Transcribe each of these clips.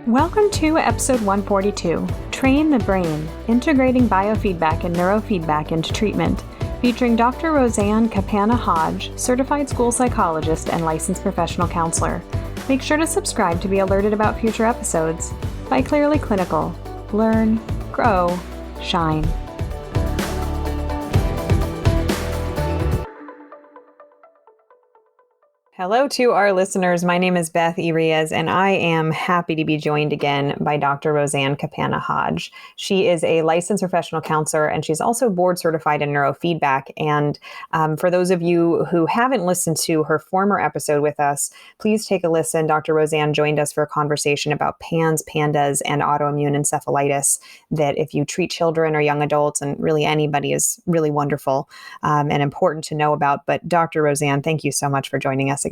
Welcome to episode 142, Train the Brain, Integrating Biofeedback and Neurofeedback into Treatment, featuring Dr. Roseann Capanna-Hodge, certified school psychologist and licensed professional counselor. Make sure to subscribe to be alerted about future episodes. By Clearly Clinical. Learn, grow, shine. Hello to our listeners. My name is Beth Irias, and I am happy to be joined again by Dr. Roseann Capanna-Hodge. She is a licensed professional counselor, and she's also board certified in neurofeedback. And for those of you who haven't listened to her former episode with us, please take a listen. Dr. Roseann joined us for a conversation about PANS, PANDAS, and autoimmune encephalitis that if you treat children or young adults, and really anybody, is really wonderful and important to know about. But Dr. Roseann, thank you so much for joining us again.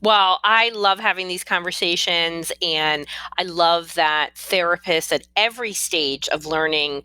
Well, I love having these conversations, and I love that therapists at every stage of learning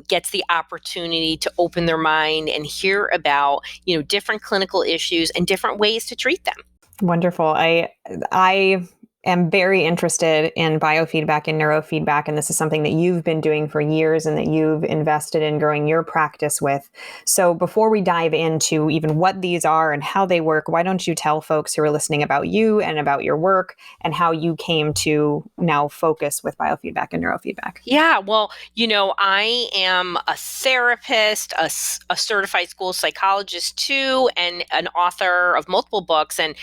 gets the opportunity to open their mind and hear about, different clinical issues and different ways to treat them. Wonderful. I am very interested in biofeedback and neurofeedback, and this is something that you've been doing for years and that you've invested in growing your practice with. So before we dive into even what these are and how they work, why don't you tell folks who are listening about you and about your work and how you came to now focus with biofeedback and neurofeedback? Yeah, well, I am a therapist, a certified school psychologist too, and an author of multiple books. And,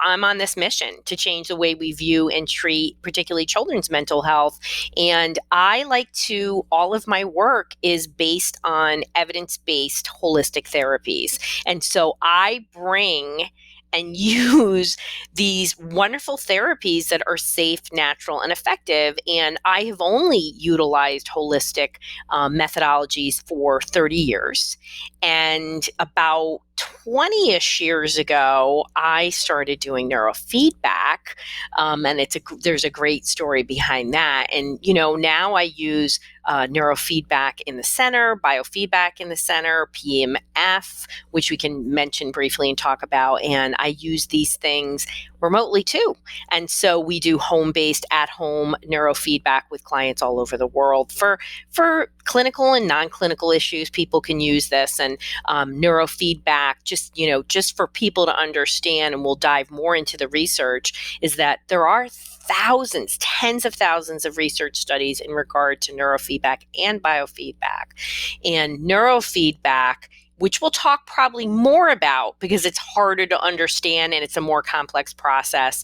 I'm on this mission to change the way we view and treat particularly children's mental health. And all of my work is based on evidence-based holistic therapies. And so I bring and use these wonderful therapies that are safe, natural, and effective. And I have only utilized holistic methodologies for 30 years. And about 20-ish years ago, I started doing neurofeedback, and there's a great story behind that. And now I use neurofeedback in the center, biofeedback in the center, PEMF, which we can mention briefly and talk about. And I use these things remotely too. And so we do home-based, at-home neurofeedback with clients all over the world for clinical and non-clinical issues. People can use this, and neurofeedback, just for people to understand, and we'll dive more into the research, is that there are thousands, tens of thousands of research studies in regard to neurofeedback and biofeedback. And neurofeedback, which we'll talk probably more about because it's harder to understand and it's a more complex process,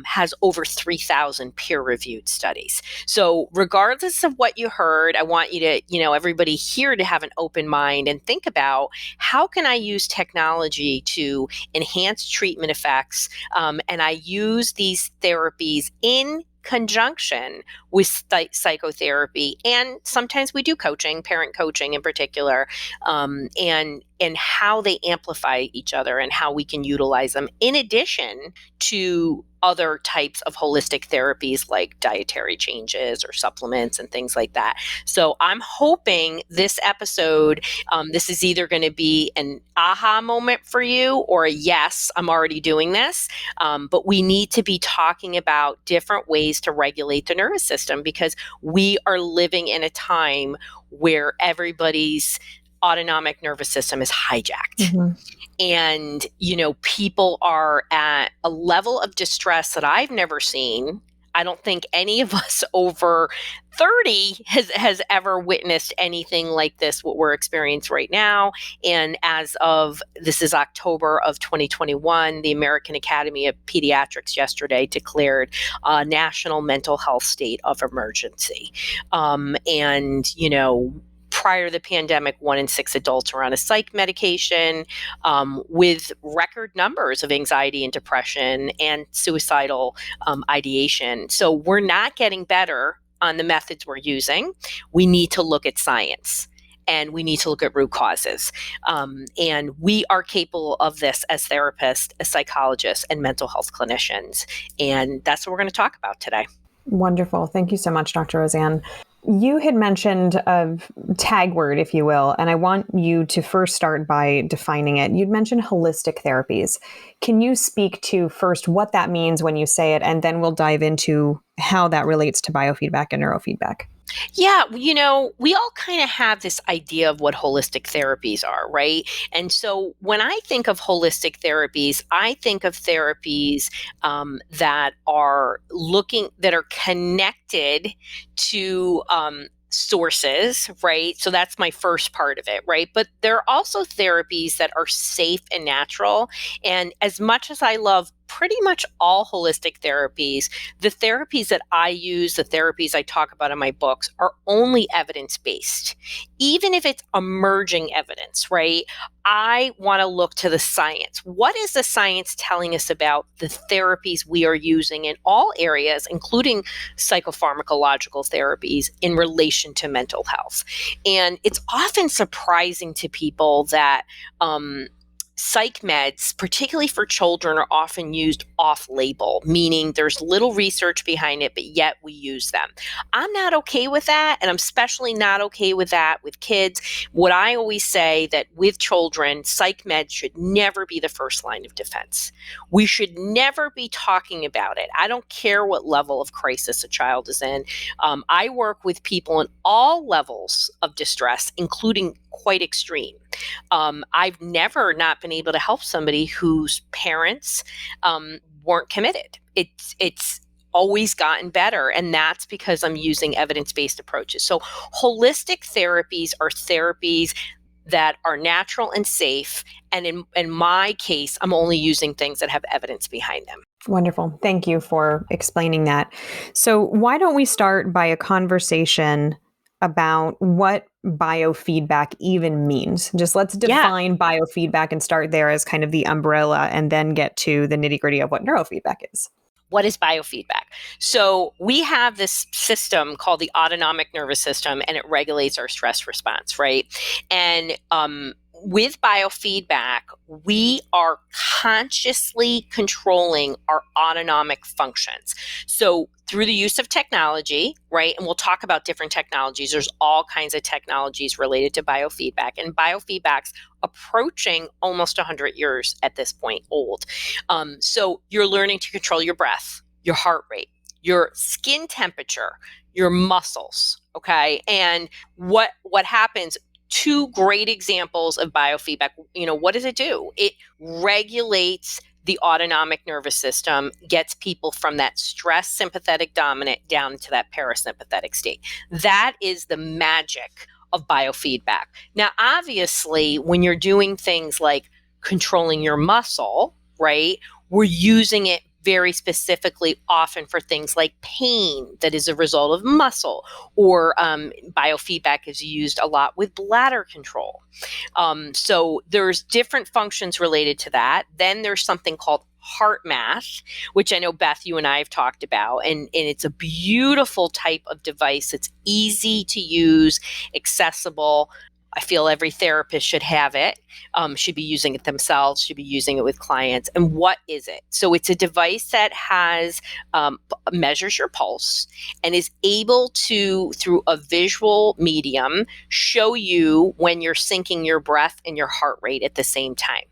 has over 3,000 peer-reviewed studies. So regardless of what you heard, I want you to, everybody here to have an open mind and think about how can I use technology to enhance treatment effects, and I use these therapies in conjunction with psychotherapy, and sometimes we do coaching, parent coaching in particular, and how they amplify each other and how we can utilize them in addition to other types of holistic therapies like dietary changes or supplements and things like that. So I'm hoping this episode, this is either going to be an aha moment for you or a yes, I'm already doing this. But we need to be talking about different ways to regulate the nervous system because we are living in a time where everybody's autonomic nervous system is hijacked. Mm-hmm. And, people are at a level of distress that I've never seen. I don't think any of us over 30 has ever witnessed anything like this, what we're experiencing right now. And this is October of 2021, the American Academy of Pediatrics yesterday declared a national mental health state of emergency. Prior to the pandemic, 1 in 6 adults were on a psych medication, with record numbers of anxiety and depression and suicidal ideation. So we're not getting better on the methods we're using. We need to look at science. And we need to look at root causes. And we are capable of this as therapists, as psychologists, and mental health clinicians. And that's what we're going to talk about today. Wonderful. Thank you so much, Dr. Roseann. You had mentioned a tag word, if you will, and I want you to first start by defining it. You'd mentioned holistic therapies. Can you speak to first what that means when you say it, and then we'll dive into how that relates to biofeedback and neurofeedback? Yeah, we all kind of have this idea of what holistic therapies are, right? And so when I think of holistic therapies, I think of therapies that are connected to sources, right? So that's my first part of it, right? But there are also therapies that are safe and natural. And as much as I love pretty much all holistic therapies, the therapies that I use, the therapies I talk about in my books, are only evidence based. Even if it's emerging evidence, right? I want to look to the science. What is the science telling us about the therapies we are using in all areas, including psychopharmacological therapies, in relation to mental health? And it's often surprising to people that psych meds, particularly for children, are often used off-label, meaning there's little research behind it, but yet we use them. I'm not okay with that, and I'm especially not okay with that with kids. What I always say that with children, psych meds should never be the first line of defense. We should never be talking about it. I don't care what level of crisis a child is in. I work with people in all levels of distress, including quite extreme. I've never not been able to help somebody whose parents weren't committed. It's always gotten better, and that's because I'm using evidence-based approaches. So holistic therapies are therapies that are natural and safe, and in my case, I'm only using things that have evidence behind them. Wonderful. Thank you for explaining that. So, why don't we start by a conversation about what biofeedback even means? Just let's Yeah. define biofeedback and start there as kind of the umbrella and then get to the nitty gritty of what neurofeedback is. What is biofeedback? So we have this system called the autonomic nervous system, and it regulates our stress response, right? And with biofeedback, we are consciously controlling our autonomic functions. So through the use of technology, right? And we'll talk about different technologies. There's all kinds of technologies related to biofeedback, and biofeedback's approaching almost 100 years at this point old. So you're learning to control your breath, your heart rate, your skin temperature, your muscles. Okay. And what happens? Two great examples of biofeedback. What does it do? It regulates the autonomic nervous system, gets people from that stress sympathetic dominant down to that parasympathetic state. That is the magic of biofeedback. Now, obviously, when you're doing things like controlling your muscle, right, we're using it very specifically often for things like pain that is a result of muscle, or biofeedback is used a lot with bladder control. So there's different functions related to that. Then there's something called heart math, which I know, Beth, you and I have talked about, and it's a beautiful type of device. It's easy to use, accessible. I feel every therapist should have it, should be using it themselves, should be using it with clients. And what is it? So it's a device that measures your pulse and is able to, through a visual medium, show you when you're syncing your breath and your heart rate at the same time.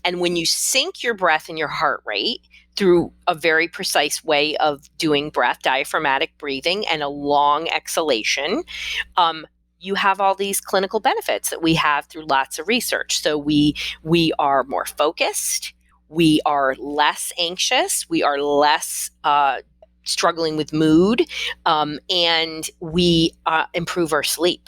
And when you sync your breath and your heart rate through a very precise way of doing breath, diaphragmatic breathing, and a long exhalation, you have all these clinical benefits that we have through lots of research. So we are more focused, we are less anxious, we are less struggling with mood, and we improve our sleep.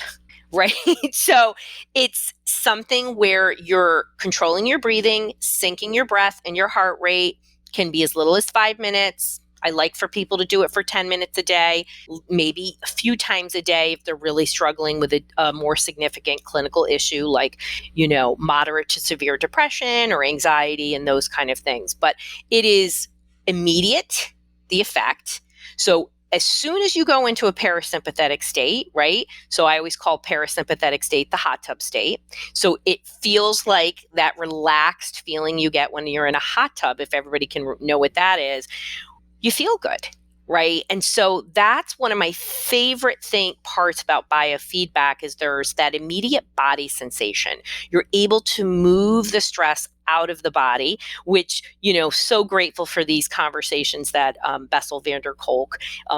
Right? So it's something where you're controlling your breathing, syncing your breath and your heart rate. Can be as little as 5 minutes. I like for people to do it for 10 minutes a day, maybe a few times a day if they're really struggling with a more significant clinical issue like, moderate to severe depression or anxiety and those kind of things. But it is immediate, the effect. So as soon as you go into a parasympathetic state, right? So I always call parasympathetic state the hot tub state. So it feels like that relaxed feeling you get when you're in a hot tub, if everybody can know what that is. You feel good, right? And so that's one of my favorite parts about biofeedback is there's that immediate body sensation. You're able to move the stress out of the body, which, so grateful for these conversations that Bessel van der Kolk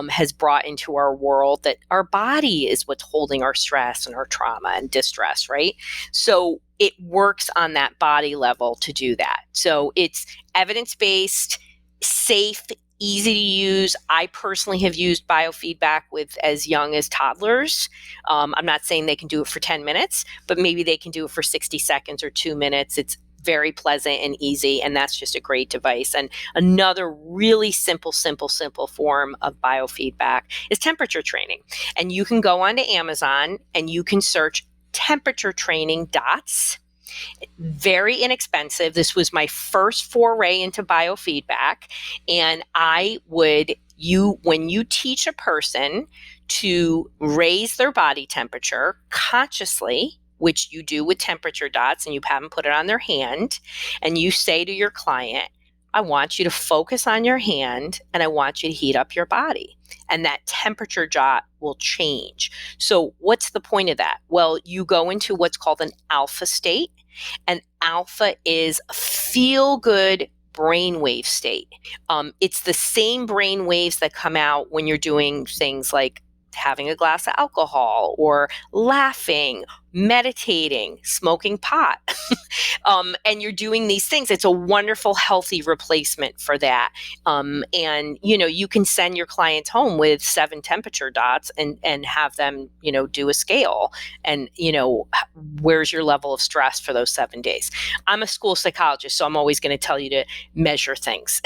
has brought into our world, that our body is what's holding our stress and our trauma and distress, right? So it works on that body level to do that. So it's evidence-based, safe, easy to use. I personally have used biofeedback with as young as toddlers. I'm not saying they can do it for 10 minutes, but maybe they can do it for 60 seconds or 2 minutes. It's very pleasant and easy, and that's just a great device. And another really simple form of biofeedback is temperature training. And you can go onto Amazon and you can search temperature training dots. Very inexpensive. This was my first foray into biofeedback. And when you teach a person to raise their body temperature consciously, which you do with temperature dots, and you have them put it on their hand, and you say to your client, I want you to focus on your hand and I want you to heat up your body. And that temperature dot will change. So what's the point of that? Well, you go into what's called an alpha state. And alpha is a feel-good brainwave state. It's the same brain waves that come out when you're doing things like having a glass of alcohol or laughing, meditating, smoking pot. And you're doing these things. It's a wonderful, healthy replacement for that. And, you can send your clients home with 7 temperature dots and have them, do a scale. And, where's your level of stress for those 7 days? I'm a school psychologist, so I'm always going to tell you to measure things.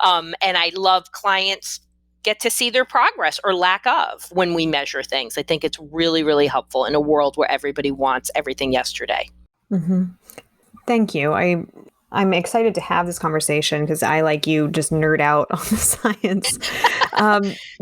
And I love clients get to see their progress or lack of when we measure things. I think it's really, really helpful in a world where everybody wants everything yesterday. Mm-hmm. Thank you. I'm excited to have this conversation because I, like you, just nerd out on the science.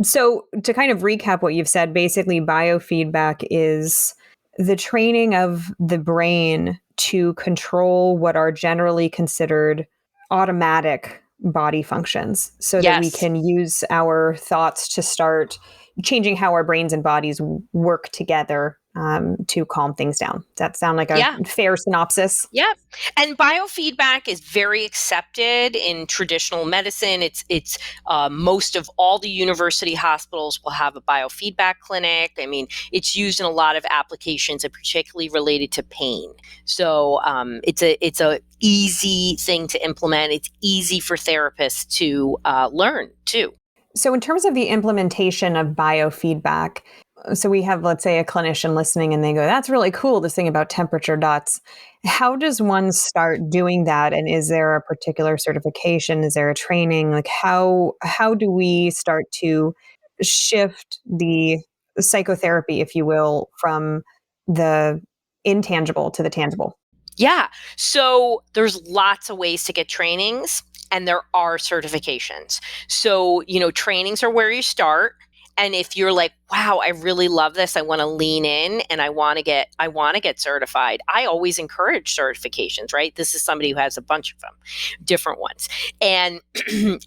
So to kind of recap what you've said, basically biofeedback is the training of the brain to control what are generally considered automatic body functions so that we can use our thoughts to start changing how our brains and bodies work together to calm things down. Does that sound like a fair synopsis? Yeah. And biofeedback is very accepted in traditional medicine. It's most of all the university hospitals will have a biofeedback clinic. I mean, it's used in a lot of applications, and particularly related to pain. So it's a easy thing to implement. It's easy for therapists to learn too. So in terms of the implementation of biofeedback, so we have, let's say, a clinician listening and they go, that's really cool, this thing about temperature dots. How does one start doing that? And is there a particular certification? Is there a training? Like how do we start to shift the psychotherapy, if you will, from the intangible to the tangible? Yeah. So there's lots of ways to get trainings, and there are certifications. So, trainings are where you start. And if you're like, wow, I really love this, I want to lean in and I want to get certified. I always encourage certifications, right? This is somebody who has a bunch of them, different ones. And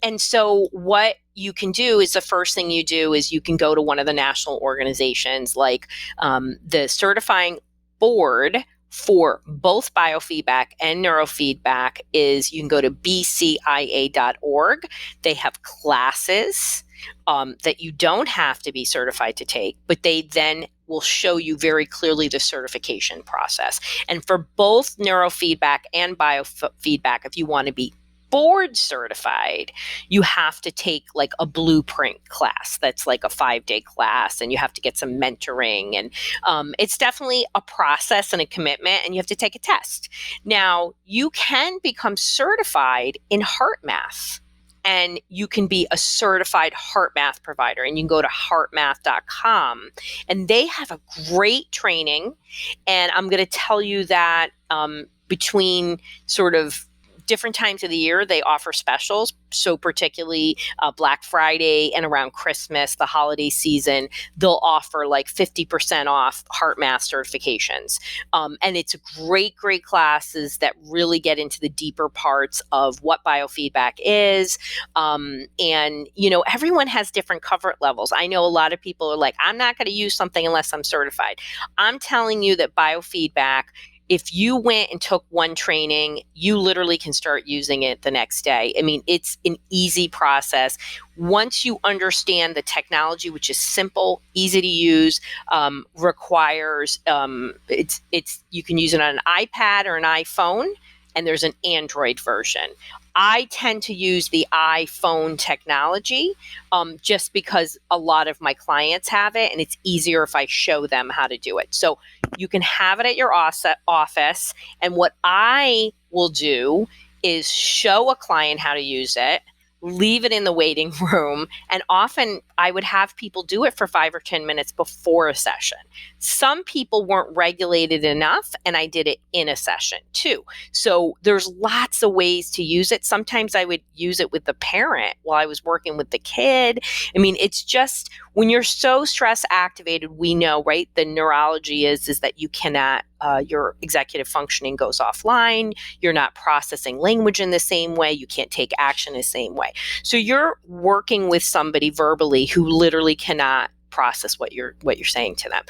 and so what you can do is the first thing you do is you can go to one of the national organizations, like the certifying board for both biofeedback and neurofeedback is you can go to bcia.org. They have classes that you don't have to be certified to take, but they then will show you very clearly the certification process. And for both neurofeedback and biofeedback, if you want to be board certified, you have to take like a blueprint class that's like a 5-day class, and you have to get some mentoring, and it's definitely a process and a commitment, and you have to take a test. Now, you can become certified in heart math, and you can be a certified heart math provider, and you can go to heartmath.com, and they have a great training. And I'm going to tell you that between sort of different times of the year, they offer specials. So particularly Black Friday and around Christmas, the holiday season, they'll offer like 50% off heart math certifications. And it's great classes that really get into the deeper parts of what biofeedback is. And, everyone has different comfort levels. I know a lot of people are like, I'm not going to use something unless I'm certified. I'm telling you that biofeedback, if you went and took one training, you literally can start using it the next day. I mean, it's an easy process. Once you understand the technology, which is simple, easy to use, requires, you can use it on an iPad or an iPhone, and there's an Android version. I tend to use the iPhone technology just because a lot of my clients have it, and it's easier if I show them how to do it. So you can have it at your office, and what I will do is show a client how to use it, leave it in the waiting room, and often I would have people do it for 5 or 10 minutes before a session. Some people weren't regulated enough, and I did it in a session too. So there's lots of ways to use it. Sometimes I would use it with the parent while I was working with the kid. I mean, it's just when you're so stress activated, we know, right? The neurology is that you cannot, your executive functioning goes offline. You're not processing language in the same way. You can't take action the same way. So you're working with somebody verbally who literally cannot process what you're saying to them.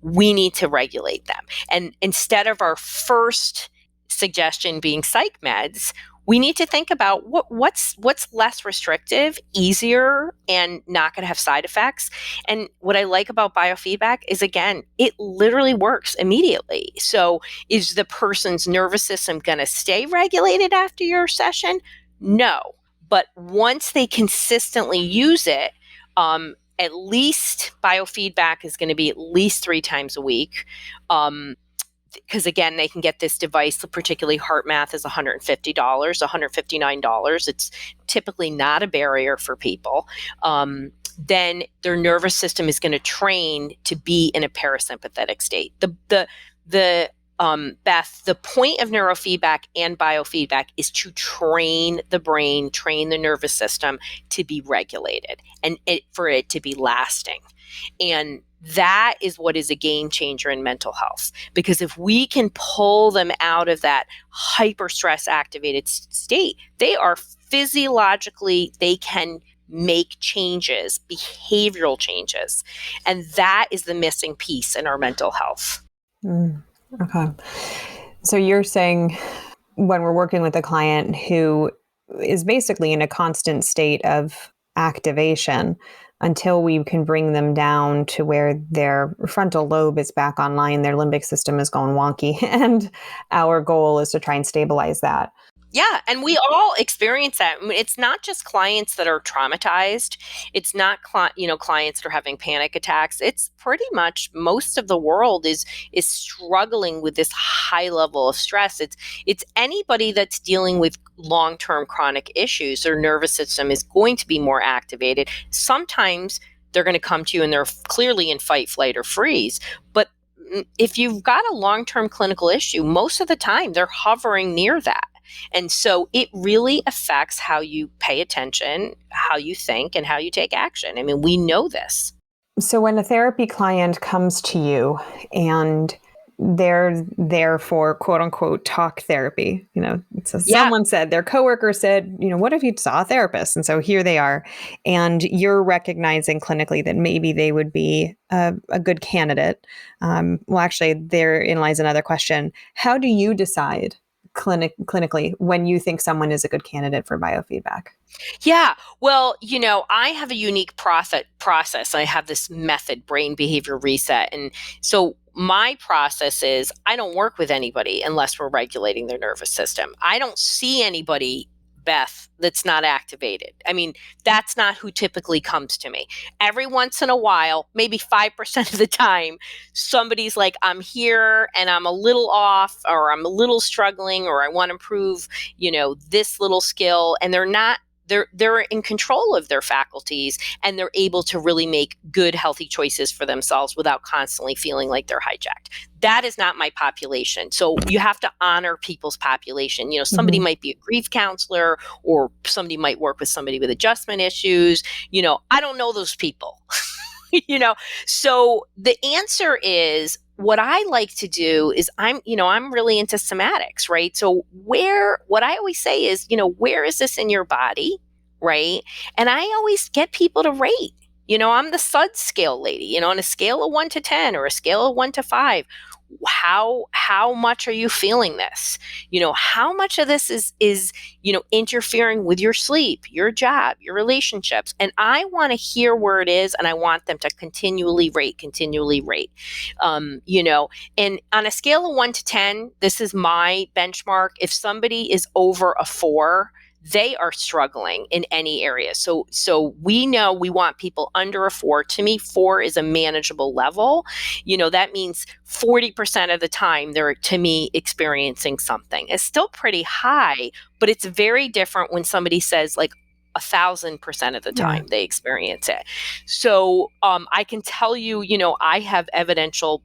We need to regulate them. And instead of our first suggestion being psych meds, we need to think about what's less restrictive, easier, and not going to have side effects. And what I like about biofeedback is, again, it literally works immediately. So is the person's nervous system going to stay regulated after your session? No. But once they consistently use it, at least biofeedback is going to be at least 3 times a week. Because again, they can get this device, particularly heart math is $150, $159. It's typically not a barrier for people. Then their nervous system is going to train to be in a parasympathetic state. Beth, the point of neurofeedback and biofeedback is to train the brain, train the nervous system to be regulated and for it to be lasting. And that is what is a game changer in mental health. Because if we can pull them out of that hyper stress activated state, they are physiologically, they can make changes, behavioral changes. And that is the missing piece in our mental health. Okay. So you're saying when we're working with a client who is basically in a constant state of activation, until we can bring them down to where their frontal lobe is back online, their limbic system is going wonky. And our goal is to try and stabilize that. Yeah, and we all experience that. I mean, it's not just clients that are traumatized. It's not clients that are having panic attacks. It's pretty much most of the world is struggling with this high level of stress. It's anybody that's dealing with long-term chronic issues. Their nervous system is going to be more activated. Sometimes they're going to come to you and they're clearly in fight, flight, or freeze. But if you've got a long-term clinical issue, most of the time they're hovering near that. And so it really affects how you pay attention, how you think, and how you take action. I mean, we know this. So when a therapy client comes to you and they're there for quote unquote talk therapy, so someone said, their coworker said, what if you saw a therapist? And so here they are, and you're recognizing clinically that maybe they would be a good candidate. Well, actually, therein lies another question. How do you decide clinically when you think someone is a good candidate for biofeedback? Yeah. Well, I have a unique process. I have this method, brain behavior reset. And so my process is I don't work with anybody unless we're regulating their nervous system. I don't see anybody, Beth, that's not activated. I mean, that's not who typically comes to me. Every once in a while, maybe 5% of the time, somebody's like, I'm here and I'm a little off, or I'm a little struggling, or I want to improve, this little skill. And they're not they're in control of their faculties, and they're able to really make good, healthy choices for themselves without constantly feeling like they're hijacked. That is not my population. So you have to honor people's population. Somebody might be a grief counselor, or somebody might work with somebody with adjustment issues. I don't know those people. So the answer is, what I like to do is I'm really into somatics, right? So what I always say is, where is this in your body, right? And I always get people to rate. I'm the SUD scale lady, on a scale of 1 to 10 or a scale of 1 to 5. How much are you feeling this? How much of this is interfering with your sleep, your job, your relationships? And I want to hear where it is, and I want them to continually rate. And on a scale of 1 to 10, this is my benchmark. If somebody is over a 4, they are struggling in any area. So we know we want people under a 4. To me, 4 is a manageable level. That means 40% of the time they're, to me, experiencing something. It's still pretty high, but it's very different when somebody says like 1,000% of the time they experience it. So I can tell you, I have evidential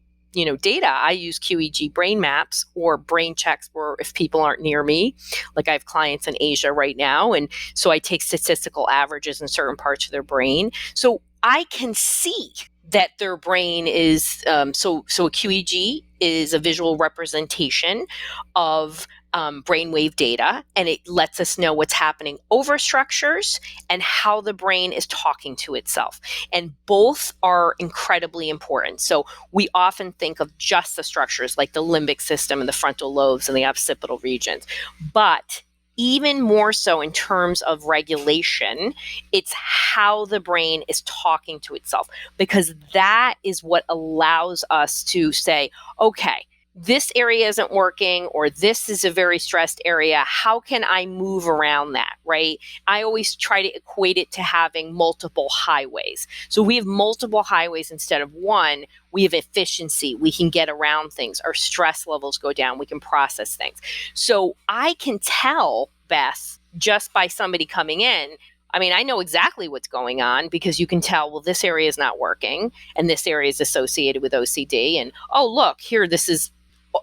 data. I use QEEG brain maps or brain checks where if people aren't near me, like I have clients in Asia right now. And so I take statistical averages in certain parts of their brain. So I can see that their brain is, so a QEEG is a visual representation of brainwave data, and it lets us know what's happening over structures and how the brain is talking to itself. And both are incredibly important. So we often think of just the structures like the limbic system and the frontal lobes and the occipital regions. But even more so in terms of regulation, it's how the brain is talking to itself, because that is what allows us to say, okay, this area isn't working, or this is a very stressed area. How can I move around that, right? I always try to equate it to having multiple highways. So we have multiple highways instead of one. We have efficiency. We can get around things. Our stress levels go down. We can process things. So I can tell, Beth, just by somebody coming in, I know exactly what's going on, because you can tell, well, this area is not working and this area is associated with OCD. And, oh, look, here, this is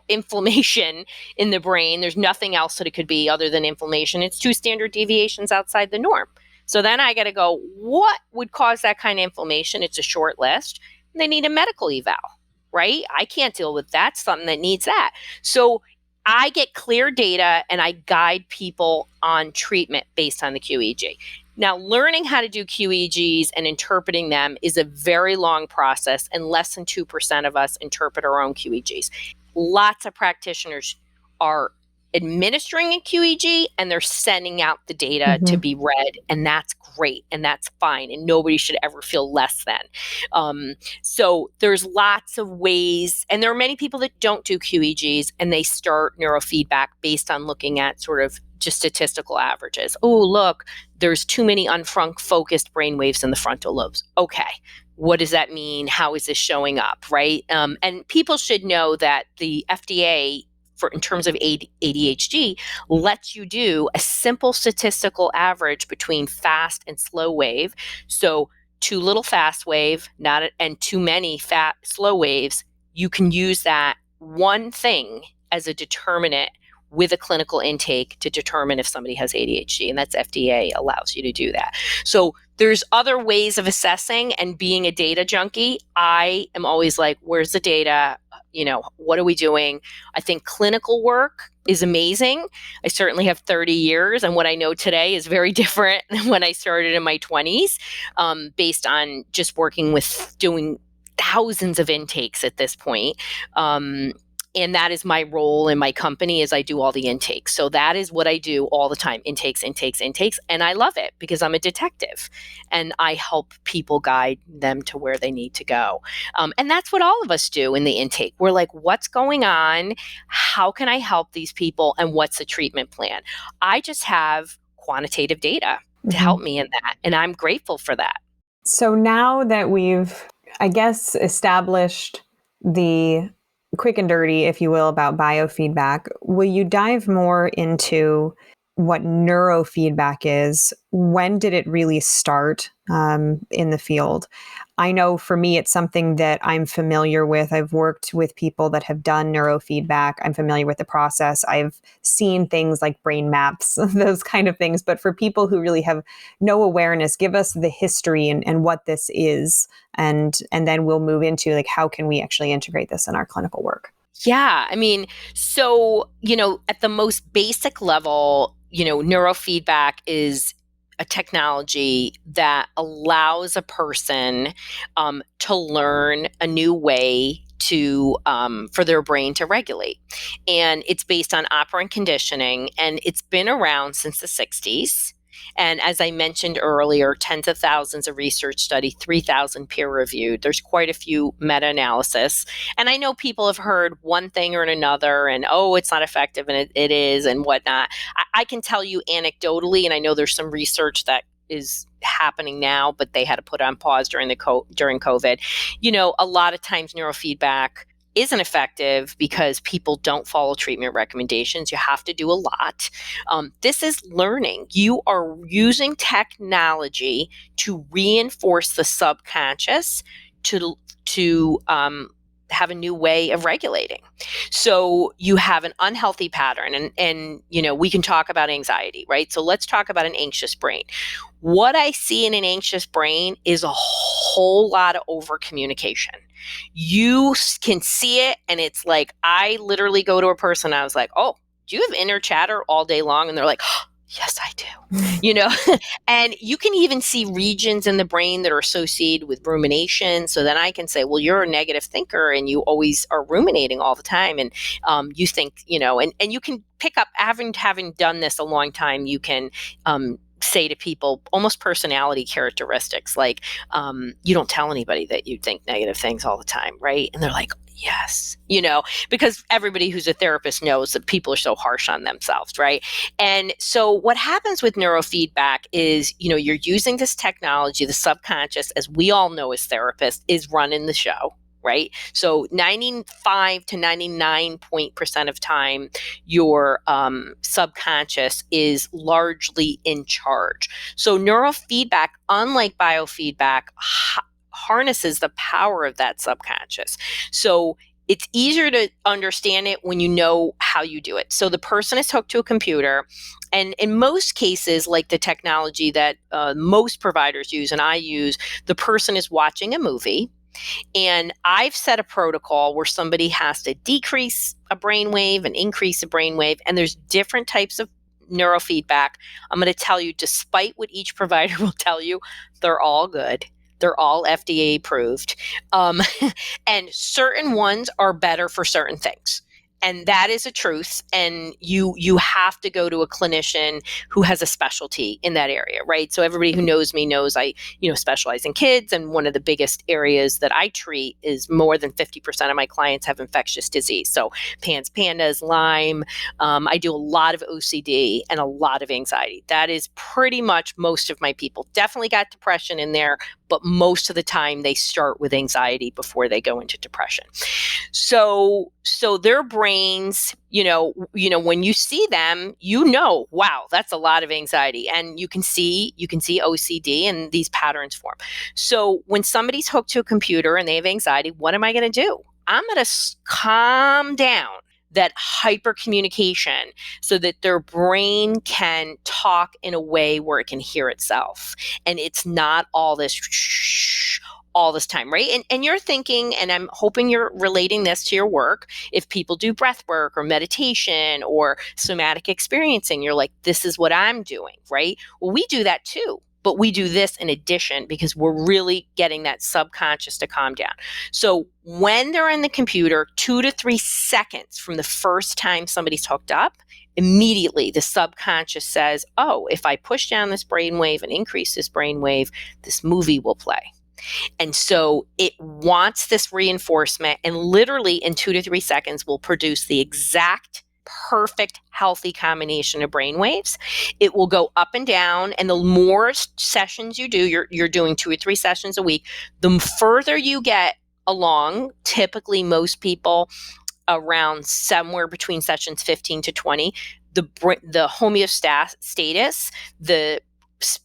inflammation in the brain. There's nothing else that it could be other than inflammation. It's 2 standard deviations outside the norm. So then I got to go, what would cause that kind of inflammation? It's a short list. They need a medical eval, right? I can't deal with that. Something that needs that. So I get clear data and I guide people on treatment based on the QEEG. Now, learning how to do QEEGs and interpreting them is a very long process, and less than 2% of us interpret our own QEEGs. Lots of practitioners are administering a QEEG and they're sending out the data to be read, and that's great and that's fine, and nobody should ever feel less than. So there's lots of ways, and there are many people that don't do QEEGs and they start neurofeedback based on looking at sort of just statistical averages. Oh, look, there's too many unfocused brain waves in the frontal lobes. Okay. What does that mean? How is this showing up, right? And people should know that the FDA, in terms of ADHD, lets you do a simple statistical average between fast and slow wave. So too little fast wave, and too many slow waves. You can use that one thing as a determinant with a clinical intake to determine if somebody has ADHD, and that's FDA allows you to do that. So there's other ways of assessing, and being a data junkie, I am always like, where's the data? What are we doing? I think clinical work is amazing. I certainly have 30 years, and what I know today is very different than when I started in my 20s, based on just working with doing thousands of intakes at this point. And that is my role in my company, is I do all the intakes. So that is what I do all the time, intakes. And I love it because I'm a detective and I help people guide them to where they need to go. And that's what all of us do in the intake. We're like, what's going on? How can I help these people? And what's the treatment plan? I just have quantitative data to help me in that. And I'm grateful for that. So now that we've, I guess, established the quick and dirty, if you will, about biofeedback, will you dive more into what neurofeedback is, when did it really start in the field? I know for me, it's something that I'm familiar with. I've worked with people that have done neurofeedback. I'm familiar with the process. I've seen things like brain maps, those kind of things. But for people who really have no awareness, give us the history and what this is. And then we'll move into like, how can we actually integrate this in our clinical work? Yeah, I mean, so, at the most basic level, neurofeedback is a technology that allows a person to learn a new way to for their brain to regulate. And it's based on operant conditioning, and it's been around since the 60s. And as I mentioned earlier, tens of thousands of research study, 3,000 peer reviewed. There's quite a few meta-analysis. And I know people have heard one thing or another and, oh, it's not effective, and it is, and whatnot. I can tell you anecdotally, and I know there's some research that is happening now, but they had to put on pause during COVID. A lot of times neurofeedback isn't effective because people don't follow treatment recommendations. You have to do a lot. This is learning. You are using technology to reinforce the subconscious to have a new way of regulating. So you have an unhealthy pattern, and we can talk about anxiety, right? So let's talk about an anxious brain. What I see in an anxious brain is a whole lot of over communication. You can see it, and it's like, I literally go to a person, I was like, oh, do you have inner chatter all day long? And they're like, oh, yes, I do. And you can even see regions in the brain that are associated with rumination. So then I can say, well, you're a negative thinker and you always are ruminating all the time. And you think, and you can pick up, having done this a long time, you can say to people almost personality characteristics, like you don't tell anybody that you think negative things all the time, right? And they're like, yes, because everybody who's a therapist knows that people are so harsh on themselves, right? And so what happens with neurofeedback is, you're using this technology, the subconscious, as we all know as therapists, is running the show. Right? So 95 to 99% of time, your subconscious is largely in charge. So neurofeedback, unlike biofeedback, harnesses the power of that subconscious. So it's easier to understand it when you know how you do it. So the person is hooked to a computer, and in most cases, like the technology that most providers use and I use, the person is watching a movie. And I've set a protocol where somebody has to decrease a brainwave and increase a brainwave. And there's different types of neurofeedback. I'm going to tell you, despite what each provider will tell you, they're all good. They're all FDA approved. And certain ones are better for certain things. And that is a truth. And you have to go to a clinician who has a specialty in that area, right? So everybody who knows me knows I, specialize in kids. And one of the biggest areas that I treat is more than 50% of my clients have infectious disease. So PANS, PANDAS, Lyme. I do a lot of OCD and a lot of anxiety. That is pretty much most of my people. Definitely got depression in there, but most of the time they start with anxiety before they go into depression. So their brains, when you see them, wow, that's a lot of anxiety. And you can see OCD and these patterns form. So when somebody's hooked to a computer and they have anxiety, what am I going to do? I'm going to calm down that hyper communication so that their brain can talk in a way where it can hear itself. And it's not all this all this time, right? And you're thinking, and I'm hoping you're relating this to your work, if people do breath work or meditation or somatic experiencing, you're like, this is what I'm doing, right? Well, we do that too. But we do this in addition because we're really getting that subconscious to calm down. So when they're in the computer, 2 to 3 seconds from the first time somebody's hooked up, immediately the subconscious says, oh, if I push down this brainwave and increase this brainwave, this movie will play. And so it wants this reinforcement, and literally in 2 to 3 seconds will produce the exact perfect healthy combination of brain waves. It will go up and down, and the more sessions you do, you're doing 2 or 3 sessions a week, the further you get along. Typically most people around somewhere between sessions 15 to 20, the homeostasis, the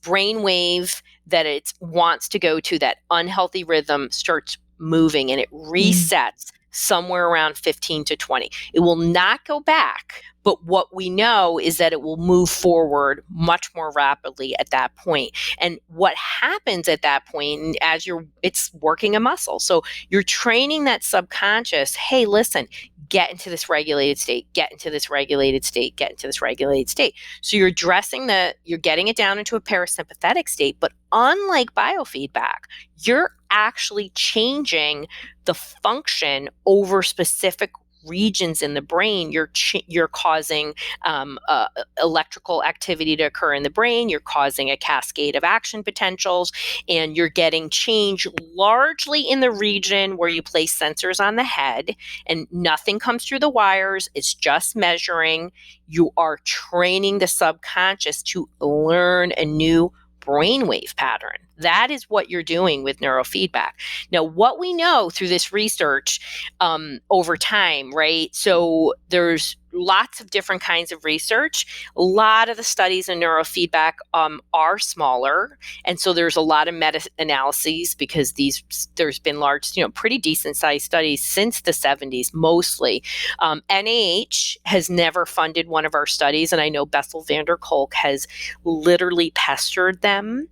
brain wave that it wants to go to, that unhealthy rhythm starts moving, and it resets somewhere around 15 to 20. It will not go back, but what we know is that it will move forward much more rapidly at that point. And what happens at that point, it's working a muscle. So you're training that subconscious, hey, listen, get into this regulated state, get into this regulated state, get into this regulated state. So you're getting it down into a parasympathetic state, but unlike biofeedback, you're actually changing the function over specific regions in the brain. You're causing electrical activity to occur in the brain. You're causing a cascade of action potentials, and you're getting change largely in the region where you place sensors on the head, and nothing comes through the wires. It's just measuring. You are training the subconscious to learn a new brainwave pattern. That is what you're doing with neurofeedback. Now, what we know through this research over time, right? So there's lots of different kinds of research. A lot of the studies in neurofeedback are smaller. And so there's a lot of meta-analyses because there's been large, pretty decent sized studies since the 70s, mostly. NIH has never funded one of our studies. And I know Bessel van der Kolk has literally pestered them.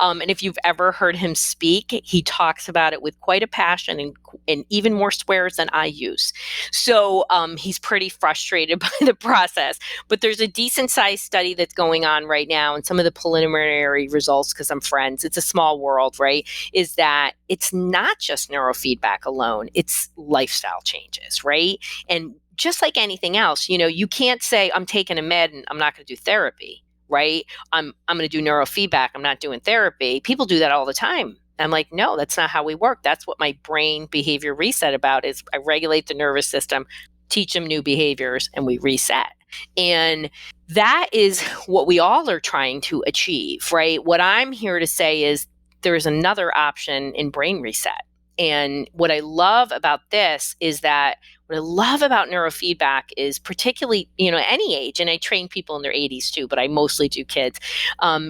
And if you've ever heard him speak, he talks about it with quite a passion and even more swears than I use. So he's pretty frustrated by the process. But there's a decent sized study that's going on right now, and some of the preliminary results, because I'm friends, it's a small world, right, is that it's not just neurofeedback alone, it's lifestyle changes, right? And just like anything else, you can't say, I'm taking a med and I'm not going to do therapy. Right? I'm going to do neurofeedback. I'm not doing therapy. People do that all the time. I'm like, no, that's not how we work. That's what my brain behavior reset about is. I regulate the nervous system, teach them new behaviors, and we reset. And that is what we all are trying to achieve, right? What I'm here to say is there's another option in brain reset. And what I love about this is that what I love about neurofeedback is particularly, any age, and I train people in their 80s too, but I mostly do kids,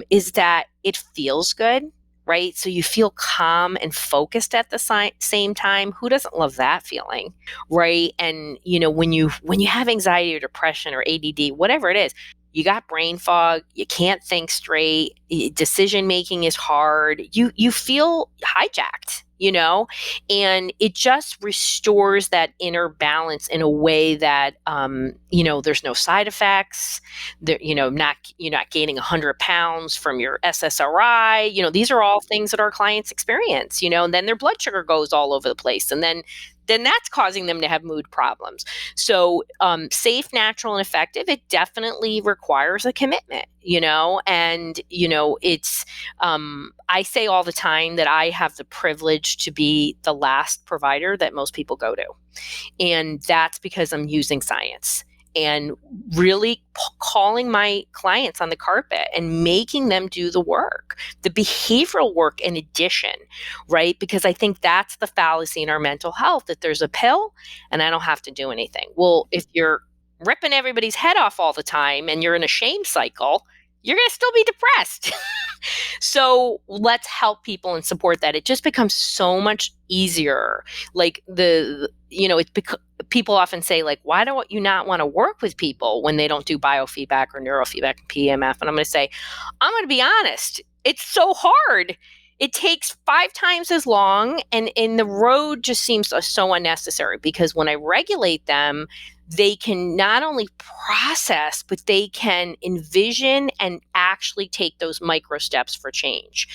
is that it feels good, right? So you feel calm and focused at the same time. Who doesn't love that feeling, right? And, when you have anxiety or depression or ADD, whatever it is, you got brain fog, you can't think straight, decision making is hard, you feel hijacked, and it just restores that inner balance in a way that, there's no side effects, you're not gaining 100 pounds from your SSRI, these are all things that our clients experience, and then their blood sugar goes all over the place, and then that's causing them to have mood problems. So safe, natural, and effective, it definitely requires a commitment, and, it's, I say all the time that I have the privilege to be the last provider that most people go to. And that's because I'm using science and really calling my clients on the carpet and making them do the work, the behavioral work in addition, right? Because I think that's the fallacy in our mental health, that there's a pill and I don't have to do anything. Well, if you're ripping everybody's head off all the time and you're in a shame cycle, you're going to still be depressed. So let's help people and support that. It just becomes so much easier. Like people often say, like, why don't you not want to work with people when they don't do biofeedback or neurofeedback and PEMF? And I'm going to say, I'm going to be honest. It's so hard. It takes 5 times as long, and the road just seems so unnecessary, because when I regulate them, they can not only process, but they can envision and actually take those micro steps for change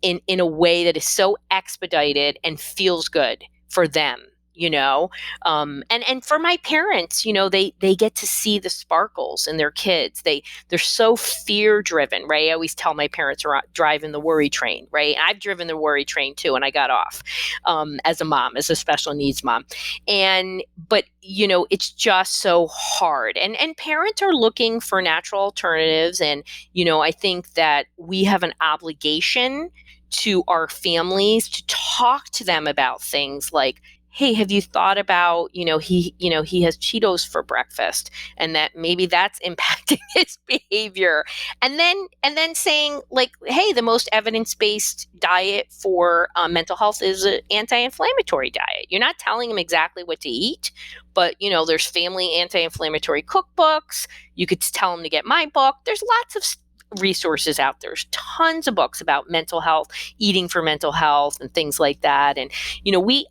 in a way that is so expedited and feels good for them. And for my parents, they get to see the sparkles in their kids. They're so fear driven, right? I always tell my parents are driving the worry train, right? I've driven the worry train too, and I got off as a mom, as a special needs mom. But it's just so hard. And parents are looking for natural alternatives. And, I think that we have an obligation to our families to talk to them about things like, hey, have you thought about, he has Cheetos for breakfast, and that maybe that's impacting his behavior. And then saying, like, hey, the most evidence-based diet for mental health is an anti-inflammatory diet. You're not telling him exactly what to eat, but there's family anti-inflammatory cookbooks. You could tell him to get my book. There's lots of resources out there. There's tons of books about mental health, eating for mental health, and things like that. And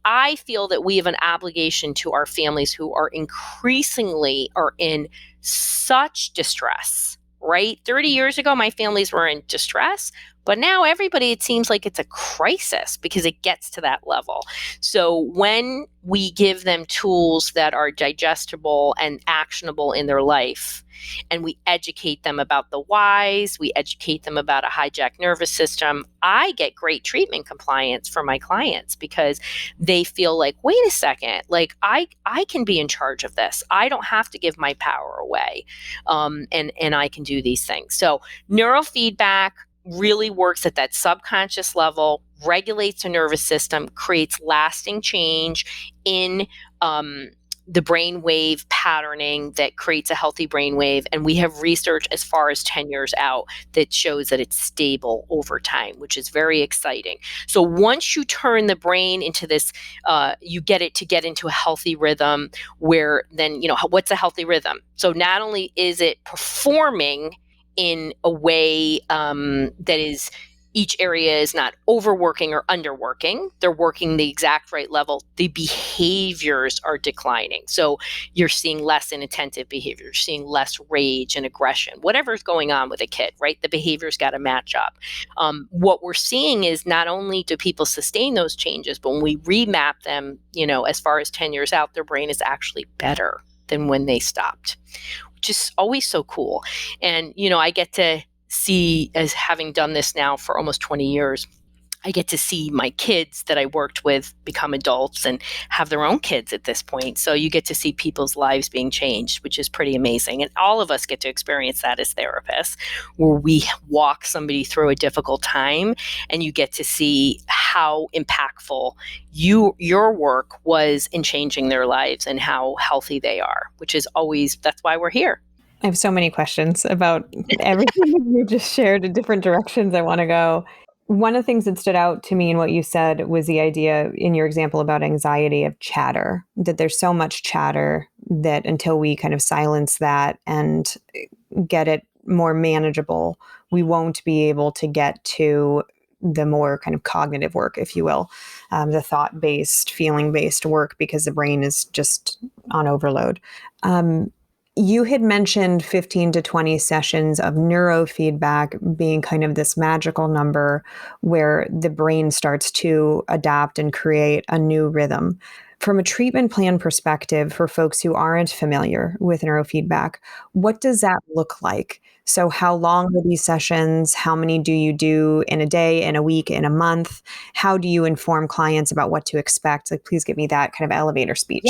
I feel that we have an obligation to our families who are increasingly are in such distress. Right? 30 years ago, my families were in distress, but now everybody, it seems like it's a crisis because it gets to that level. So when we give them tools that are digestible and actionable in their life, and we educate them about the whys, we educate them about a hijacked nervous system, I get great treatment compliance for my clients because they feel like, wait a second, like I can be in charge of this. I don't have to give my power away, and I can do these things. So neurofeedback really works at that subconscious level, regulates the nervous system, creates lasting change in the brainwave patterning that creates a healthy brainwave. And we have research as far as 10 years out that shows that it's stable over time, which is very exciting. So once you turn the brain into this, you get it to get into a healthy rhythm where then, what's a healthy rhythm? So not only is it performing in a way that is, each area is not overworking or underworking. They're working the exact right level. The behaviors are declining. So you're seeing less inattentive behavior, you're seeing less rage and aggression, whatever's going on with a kid, right? The behavior's got to match up. What we're seeing is not only do people sustain those changes, but when we remap them, as far as 10 years out, their brain is actually better than when they stopped, which is always so cool. And, I get to see, as having done this now for almost 20 years, I get to see my kids that I worked with become adults and have their own kids at this point. So you get to see people's lives being changed, which is pretty amazing. And all of us get to experience that as therapists, where we walk somebody through a difficult time and you get to see how impactful your work was in changing their lives and how healthy they are, which is always, that's why we're here. I have so many questions about everything you just shared in different directions I want to go. One of the things that stood out to me in what you said was the idea in your example about anxiety of chatter, that there's so much chatter that until we kind of silence that and get it more manageable, we won't be able to get to the more kind of cognitive work, if you will, the thought-based, feeling-based work, because the brain is just on overload. You had mentioned 15 to 20 sessions of neurofeedback being kind of this magical number where the brain starts to adapt and create a new rhythm. From a treatment plan perspective, for folks who aren't familiar with neurofeedback, what does that look like? So how long are these sessions? How many do you do in a day, in a week, in a month? How do you inform clients about what to expect? Like, please give me that kind of elevator speech.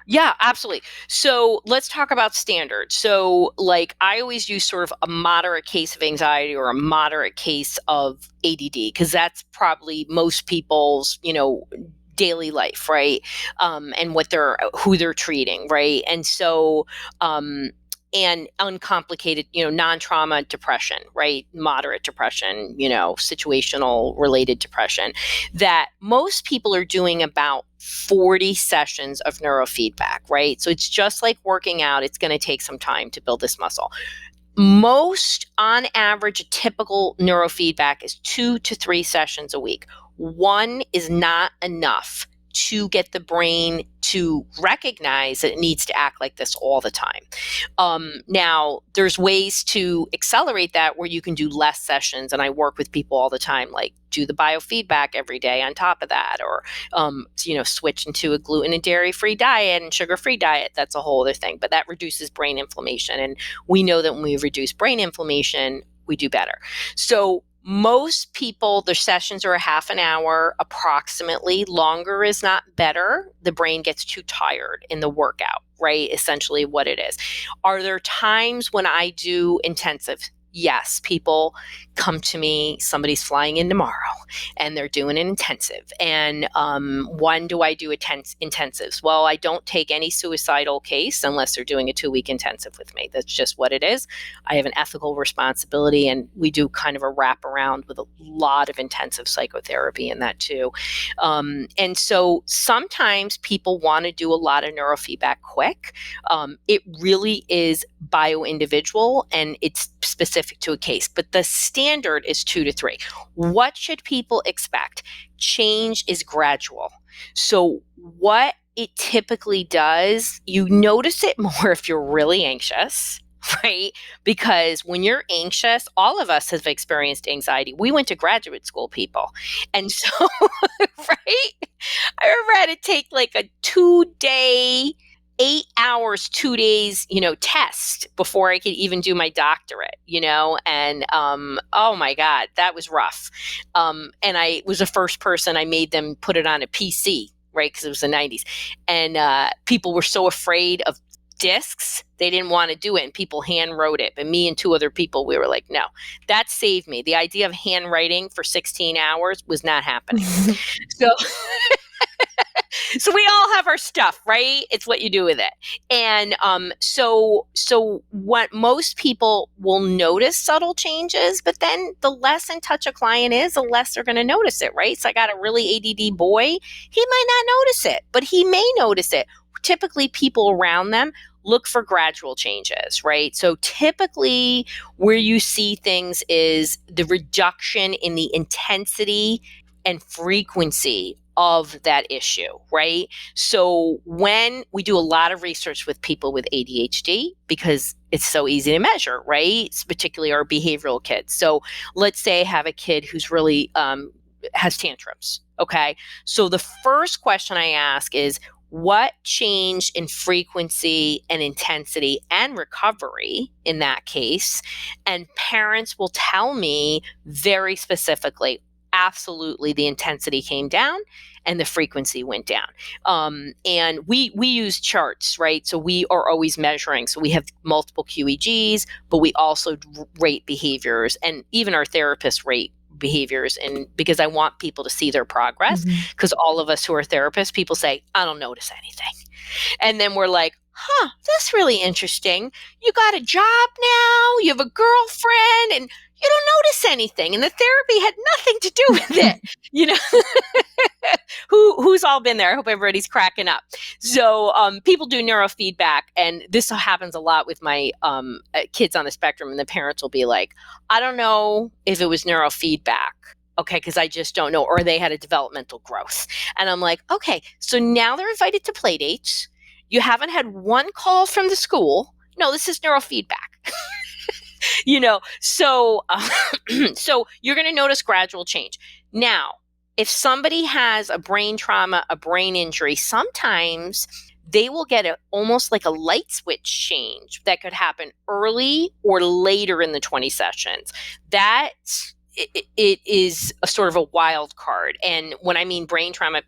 Yeah, absolutely. So let's talk about standards. So like I always use sort of a moderate case of anxiety or a moderate case of ADD, because that's probably most people's, daily life, right? And who they're treating, right? And so, and uncomplicated, non-trauma depression, right? Moderate depression, situational related depression, that most people are doing about 40 sessions of neurofeedback, right? So it's just like working out. It's going to take some time to build this muscle. Most, on average, a typical neurofeedback is 2 to 3 sessions a week. One is not enough to get the brain to recognize that it needs to act like this all the time. Now, there's ways to accelerate that where you can do less sessions, and I work with people all the time, like do the biofeedback every day on top of that, or switch into a gluten and dairy-free diet and sugar-free diet. That's a whole other thing, but that reduces brain inflammation, and we know that when we reduce brain inflammation, we do better. So most people, their sessions are a half an hour approximately. Longer is not better. The brain gets too tired in the workout, right? Essentially what it is. Are there times when I do intensive yes, people come to me, somebody's flying in tomorrow and they're doing an intensive. And when do I do intensives? Well, I don't take any suicidal case unless they're doing a 2-week intensive with me. That's just what it is. I have an ethical responsibility, and we do kind of a wraparound with a lot of intensive psychotherapy in that too. And so sometimes people want to do a lot of neurofeedback quick. It really is bio-individual and it's specific to a case, but the standard is 2 to 3. What should people expect? Change is gradual. So what it typically does, you notice it more if you're really anxious, right? Because when you're anxious, all of us have experienced anxiety. We went to graduate school, people. And so, right? I remember I had to take like a 2-day 8 hours, 2 days, test before I could even do my doctorate, and oh my God, that was rough. And I was the first person, I made them put it on a PC, right? Because it was the 90s. And people were so afraid of discs, they didn't want to do it, and people hand wrote it. But me and 2 other people, we were like, no, that saved me. The idea of handwriting for 16 hours was not happening. So so we all have our stuff, right? It's what you do with it. And so what most people will notice subtle changes, but then the less in touch a client is, the less they're going to notice it, right? So I got a really ADD boy. He might not notice it, but he may notice it. Typically, people around them look for gradual changes, right? So typically where you see things is the reduction in the intensity and frequency of that issue, right? So when we do a lot of research with people with ADHD, because it's so easy to measure, right? It's particularly our behavioral kids. So let's say I have a kid who's really has tantrums, okay? So the first question I ask is, what changed in frequency and intensity and recovery in that case? And parents will tell me very specifically, absolutely, the intensity came down and the frequency went down. And we use charts, right? So we are always measuring. So we have multiple QEGs, but we also rate behaviors, and even our therapists rate behaviors, and because I want people to see their progress, because all of us who are therapists, people say, I don't notice anything. And then we're like, that's really interesting. You got a job now, you have a girlfriend, and you don't notice anything. And the therapy had nothing to do with it. Who's all been there? I hope everybody's cracking up. So people do neurofeedback, and this happens a lot with my kids on the spectrum, and the parents will be like, I don't know if it was neurofeedback. Okay, because I just don't know. Or they had a developmental growth. And I'm like, okay, so now they're invited to play dates. You haven't had one call from the school. No, this is neurofeedback. So you're going to notice gradual change. Now, if somebody has a brain trauma, a brain injury, sometimes they will get almost like a light switch change that could happen early or later in the 20 sessions. It is a sort of a wild card. And when I mean brain trauma,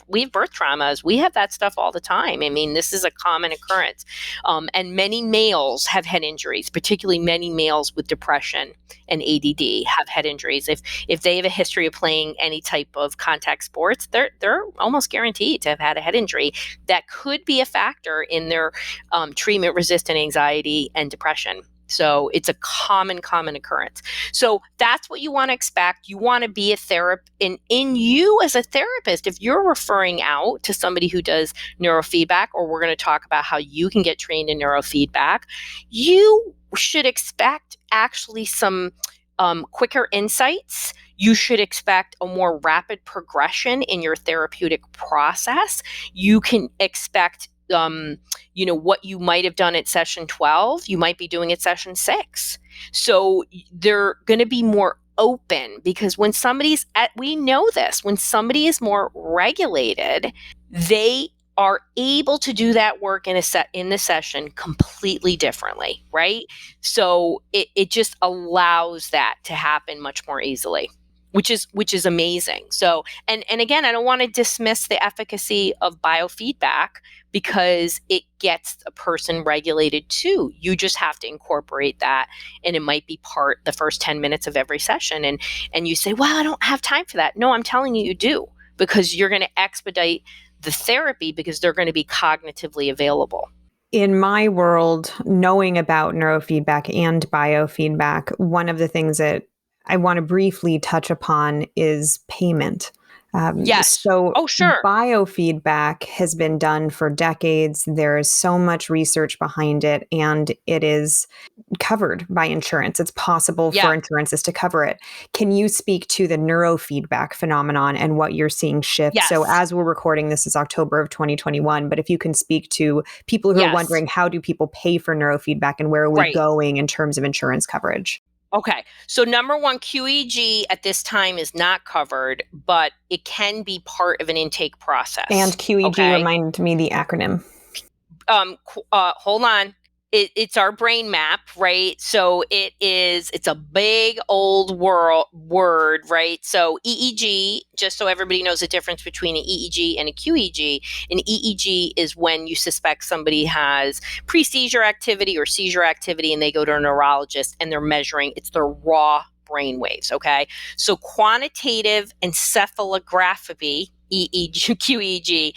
we have birth traumas. We have that stuff all the time. I mean, this is a common occurrence. And many males have head injuries, particularly many males with depression and ADD have head injuries. If they have a history of playing any type of contact sports, they're almost guaranteed to have had a head injury that could be a factor in their treatment-resistant anxiety and depression. So it's a common occurrence. So that's what you want to expect. You want to be a therapist. In you as a therapist, if you're referring out to somebody who does neurofeedback, or we're going to talk about how you can get trained in neurofeedback, you should expect actually some quicker insights. You should expect a more rapid progression in your therapeutic process. You can expect what you might have done at session 12, you might be doing at session 6. So they're going to be more open, because when we know this, when somebody is more regulated, they are able to do that work in the session completely differently, right? So it just allows that to happen much more easily, which is amazing. So, and again, I don't want to dismiss the efficacy of biofeedback, because it gets a person regulated too. You just have to incorporate that, and it might be the first 10 minutes of every session. And you say, well, I don't have time for that. No, I'm telling you, you do, because you're going to expedite the therapy because they're going to be cognitively available. In my world, knowing about neurofeedback and biofeedback, one of the things that I want to briefly touch upon is payment. Yes. So Oh, sure. biofeedback has been done for decades. There is so much research behind it, and it is covered by insurance. It's possible Yeah. for insurances to cover it. Can you speak to the neurofeedback phenomenon and what you're seeing shift? Yes. So as we're recording, this is October of 2021, but if you can speak to people who are wondering, how do people pay for neurofeedback and where are we going in terms of insurance coverage? Okay. So number one, QEEG at this time is not covered, but it can be part of an intake process. And QEEG, remind me the acronym. Hold on. It's our brain map, right? So it's a big old word, right? So EEG, just so everybody knows the difference between an EEG and a QEEG. An EEG is when you suspect somebody has pre-seizure activity or seizure activity, and they go to a neurologist and they're measuring, it's their raw brain waves, okay? So quantitative encephalography, EEG, QEEG,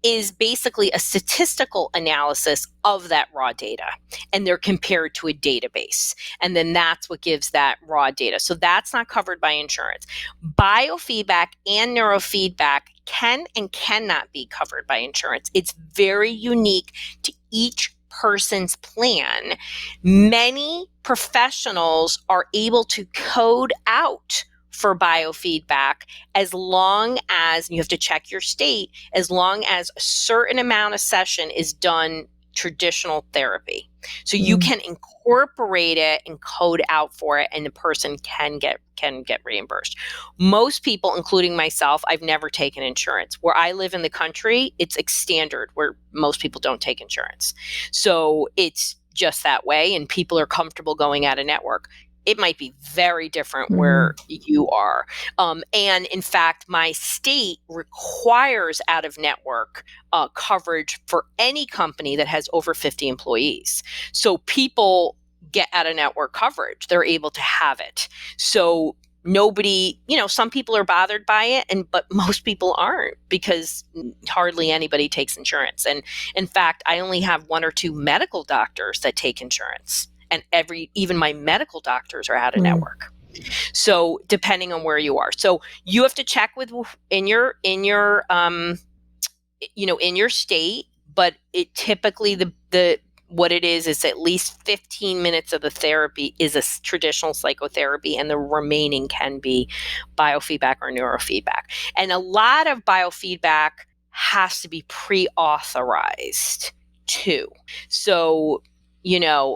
is basically a statistical analysis of that raw data, and they're compared to a database. And then that's what gives that raw data. So that's not covered by insurance. Biofeedback and neurofeedback can and cannot be covered by insurance. It's very unique to each person's plan. Many professionals are able to code out for biofeedback as long as, you have to check your state, as long as a certain amount of session is done traditional therapy. So you can incorporate it and code out for it, and the person can get reimbursed. Most people, including myself, I've never taken insurance. Where I live in the country, it's standard where most people don't take insurance. So it's just that way, and people are comfortable going out of network. It might be very different where you are. And in fact, my state requires out-of-network coverage for any company that has over 50 employees. So people get out-of-network coverage. They're able to have it. So nobody, some people are bothered by it, but most people aren't, because hardly anybody takes insurance. And in fact, I only have one or two medical doctors that take insurance. And even my medical doctors are out of network. So depending on where you are, so you have to check in your state. But it typically what it is at least 15 minutes of the therapy is a traditional psychotherapy, and the remaining can be biofeedback or neurofeedback. And a lot of biofeedback has to be pre-authorized too. So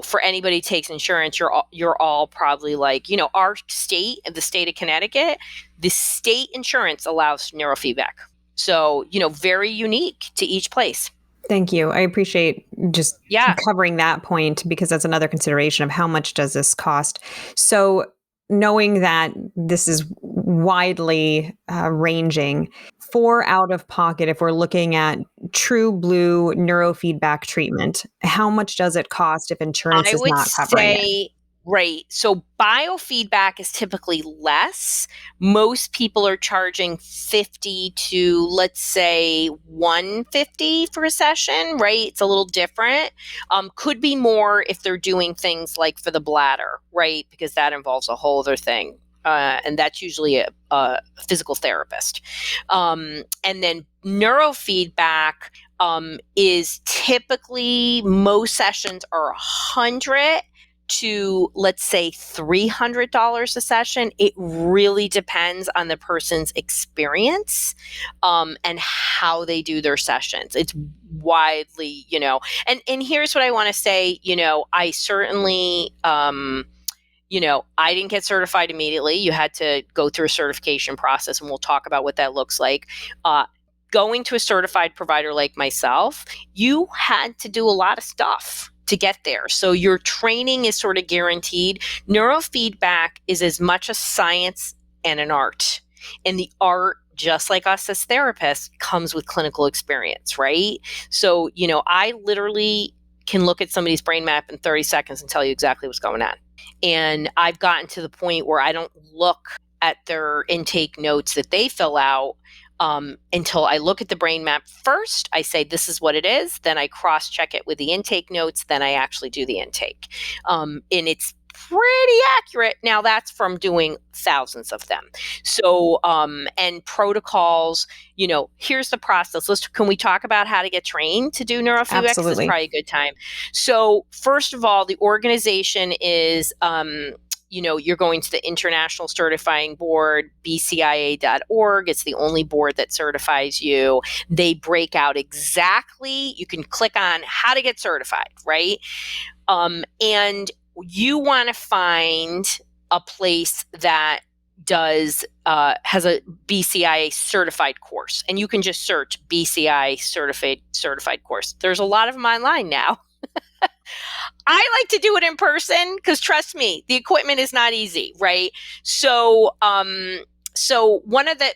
for anybody who takes insurance, you're all probably like, our state, the state of Connecticut, the state insurance allows neurofeedback. So, very unique to each place. Thank you. I appreciate just covering that point, because that's another consideration of how much does this cost. So knowing that this is widely ranging, for out of pocket, if we're looking at true blue neurofeedback treatment, how much does it cost if insurance is not covering it? Right. So biofeedback is typically less. Most people are charging $50 to, let's say, $150 for a session, right? It's a little different. Could be more if they're doing things like for the bladder, right? Because that involves a whole other thing. And that's usually a physical therapist. And then neurofeedback is typically, most sessions are $100 to, let's say, $300 a session. It really depends on the person's experience and how they do their sessions. It's widely, and here's what I want to say, I certainly, I didn't get certified immediately. You had to go through a certification process, and we'll talk about what that looks like. Going to a certified provider like myself, you had to do a lot of stuff to get there. So your training is sort of guaranteed. Neurofeedback is as much a science and an art. And the art just like us as therapists, comes with clinical experience, right? So, I literally can look at somebody's brain map in 30 seconds and tell you exactly what's going on. And I've gotten to the point where I don't look at their intake notes that they fill out until I look at the brain map first. I say, this is what it is. Then I cross-check it with the intake notes. Then I actually do the intake. And it's pretty accurate. Now, that's from doing thousands of them. So, and protocols, here's the process. Can we talk about how to get trained to do neurofeedback? Absolutely. This is probably a good time. So first of all, the organization is, you're going to the International Certifying Board, bcia.org. It's the only board that certifies you. They break out exactly, you can click on how to get certified, right? And you want to find a place that has a BCIA certified course, and you can just search BCI certified course. There's a lot of them online now. I like to do it in person because, trust me, the equipment is not easy, right? So,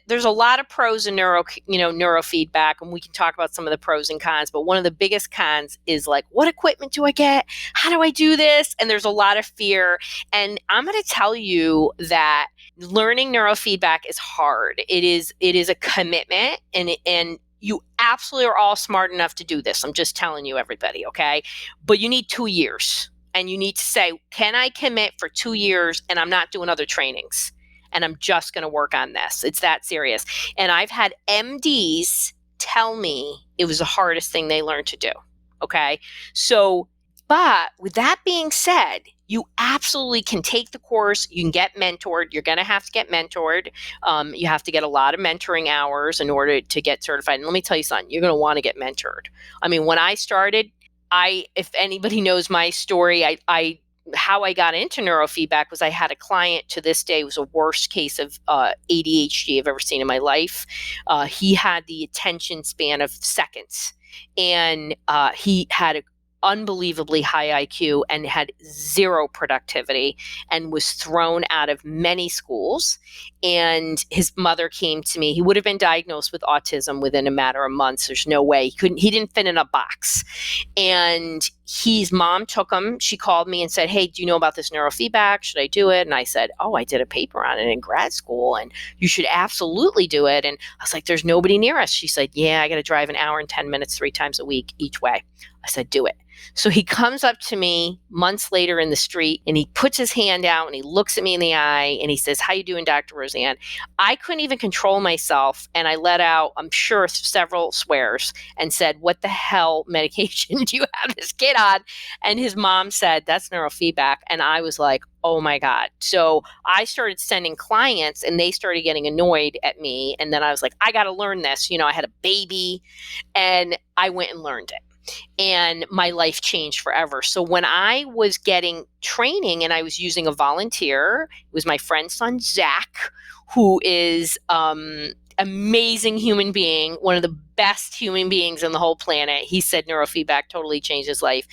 there's a lot of pros in neurofeedback, and we can talk about some of the pros and cons, but one of the biggest cons is like, what equipment do I get? How do I do this? And there's a lot of fear. And I'm going to tell you that learning neurofeedback is hard. It is a commitment, and you absolutely are all smart enough to do this. I'm just telling you, everybody, okay? But you need 2 years, and you need to say, can I commit for 2 years and I'm not doing other trainings? And I'm just going to work on this. It's that serious. And I've had MDs tell me it was the hardest thing they learned to do. Okay. So, but with that being said, you absolutely can take the course. You can get mentored. You're going to have to get mentored. You have to get a lot of mentoring hours in order to get certified. And let me tell you something, you're going to want to get mentored. I mean, when I started, if anybody knows my story, how I got into neurofeedback was I had a client, to this day, was a worst case of ADHD I've ever seen in my life. He had the attention span of seconds, and he had an unbelievably high IQ and had zero productivity and was thrown out of many schools. And his mother came to me. He would have been diagnosed with autism within a matter of months. There's no way. He didn't fit in a box. And his mom took him. She called me and said, hey, do you know about this neurofeedback? Should I do it? And I said, oh, I did a paper on it in grad school, and you should absolutely do it. And I was like, there's nobody near us. She said, yeah, I got to drive an hour and 10 minutes 3 times a week each way. I said, do it. So he comes up to me months later in the street, and he puts his hand out and he looks at me in the eye and he says, how you doing, Dr. Roseann? I couldn't even control myself, and I let out, I'm sure, several swears and said, what the hell medication do you have this kid on? And his mom said, that's neurofeedback. And I was like, oh my God. So I started sending clients, and they started getting annoyed at me. And then I was like, I got to learn this. I had a baby, and I went and learned it. And my life changed forever. So when I was getting training and I was using a volunteer, it was my friend's son, Zach, who is amazing human being, one of the best human beings on the whole planet. He said neurofeedback totally changed his life.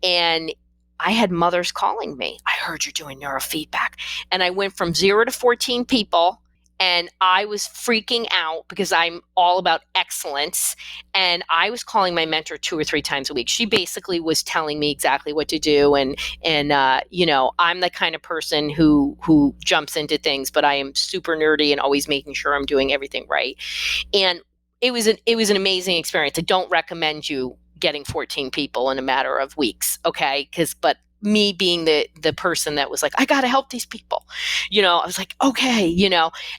And I had mothers calling me. I heard you're doing neurofeedback. And I went from 0 to 14 people. And I was freaking out because I'm all about excellence. And I was calling my mentor 2 or 3 times a week. She basically was telling me exactly what to do. And I'm the kind of person who jumps into things, but I am super nerdy and always making sure I'm doing everything right. And it was an amazing experience. I don't recommend you getting 14 people in a matter of weeks. Okay. But me being the person that was like, I got to help these people, I was like, okay,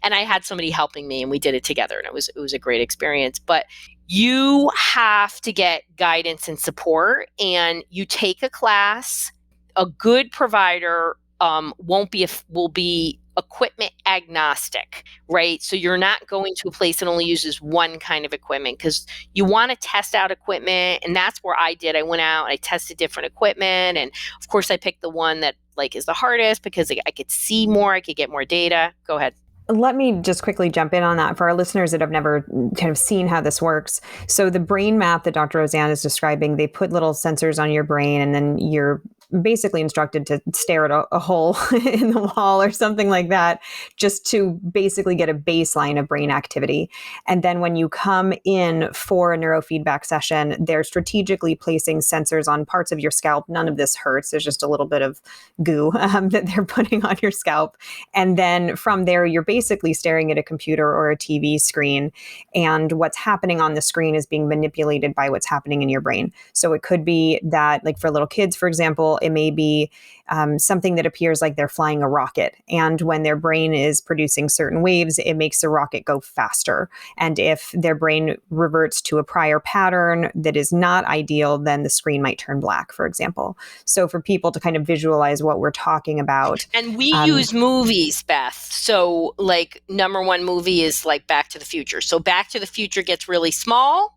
and I had somebody helping me, and we did it together, and it was a great experience. But you have to get guidance and support, and you take a class. A good provider will be equipment agnostic, right? So you're not going to a place that only uses one kind of equipment, because you want to test out equipment. And that's where I did. I went out and I tested different equipment. And of course I picked the one that is the hardest, because I could see more, I could get more data. Go ahead. Let me just quickly jump in on that for our listeners that have never kind of seen how this works. So the brain map that Dr. Roseann is describing, they put little sensors on your brain, and then your basically instructed to stare at a hole in the wall or something like that, just to basically get a baseline of brain activity. And then when you come in for a neurofeedback session, they're strategically placing sensors on parts of your scalp. None of this hurts. There's just a little bit of goo that they're putting on your scalp. And then from there, you're basically staring at a computer or a TV screen. And what's happening on the screen is being manipulated by what's happening in your brain. So it could be that, like for little kids, for example, it may be something that appears like they're flying a rocket. And when their brain is producing certain waves, it makes the rocket go faster. And if their brain reverts to a prior pattern that is not ideal, then the screen might turn black, for example. So for people to kind of visualize what we're talking about. And we use movies, Beth. So like number one movie is like Back to the Future. So Back to the Future gets really small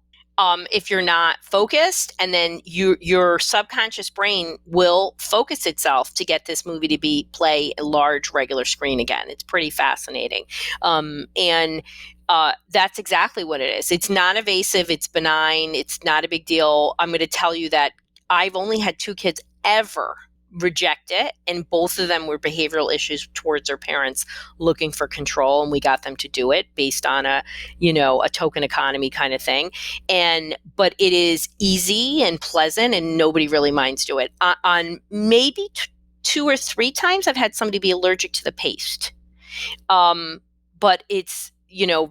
if you're not focused, and then your subconscious brain will focus itself to get this movie to play a large regular screen again. It's pretty fascinating. And that's exactly what it is. It's not invasive. It's benign. It's not a big deal. I'm going to tell you that I've only had 2 kids ever reject it, and both of them were behavioral issues towards their parents looking for control, and we got them to do it based on a token economy kind of thing. But it is easy and pleasant, and nobody really minds do it. On maybe 2 or 3 times I've had somebody be allergic to the paste, but it's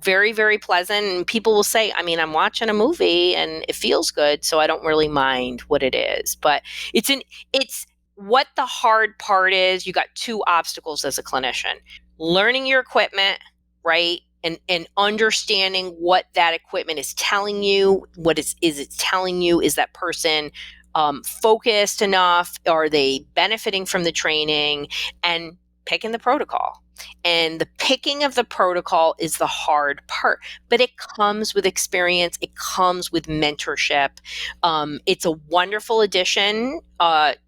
very, very pleasant. And people will say, I mean, I'm watching a movie and it feels good, so I don't really mind what it is. But it's what the hard part is. You got 2 obstacles as a clinician: learning your equipment, right? And understanding what that equipment is telling you. What is it telling you? Is that person focused enough? Are they benefiting from the training? And picking the protocol. And the picking of the protocol is the hard part, but it comes with experience. It comes with mentorship. It's a wonderful addition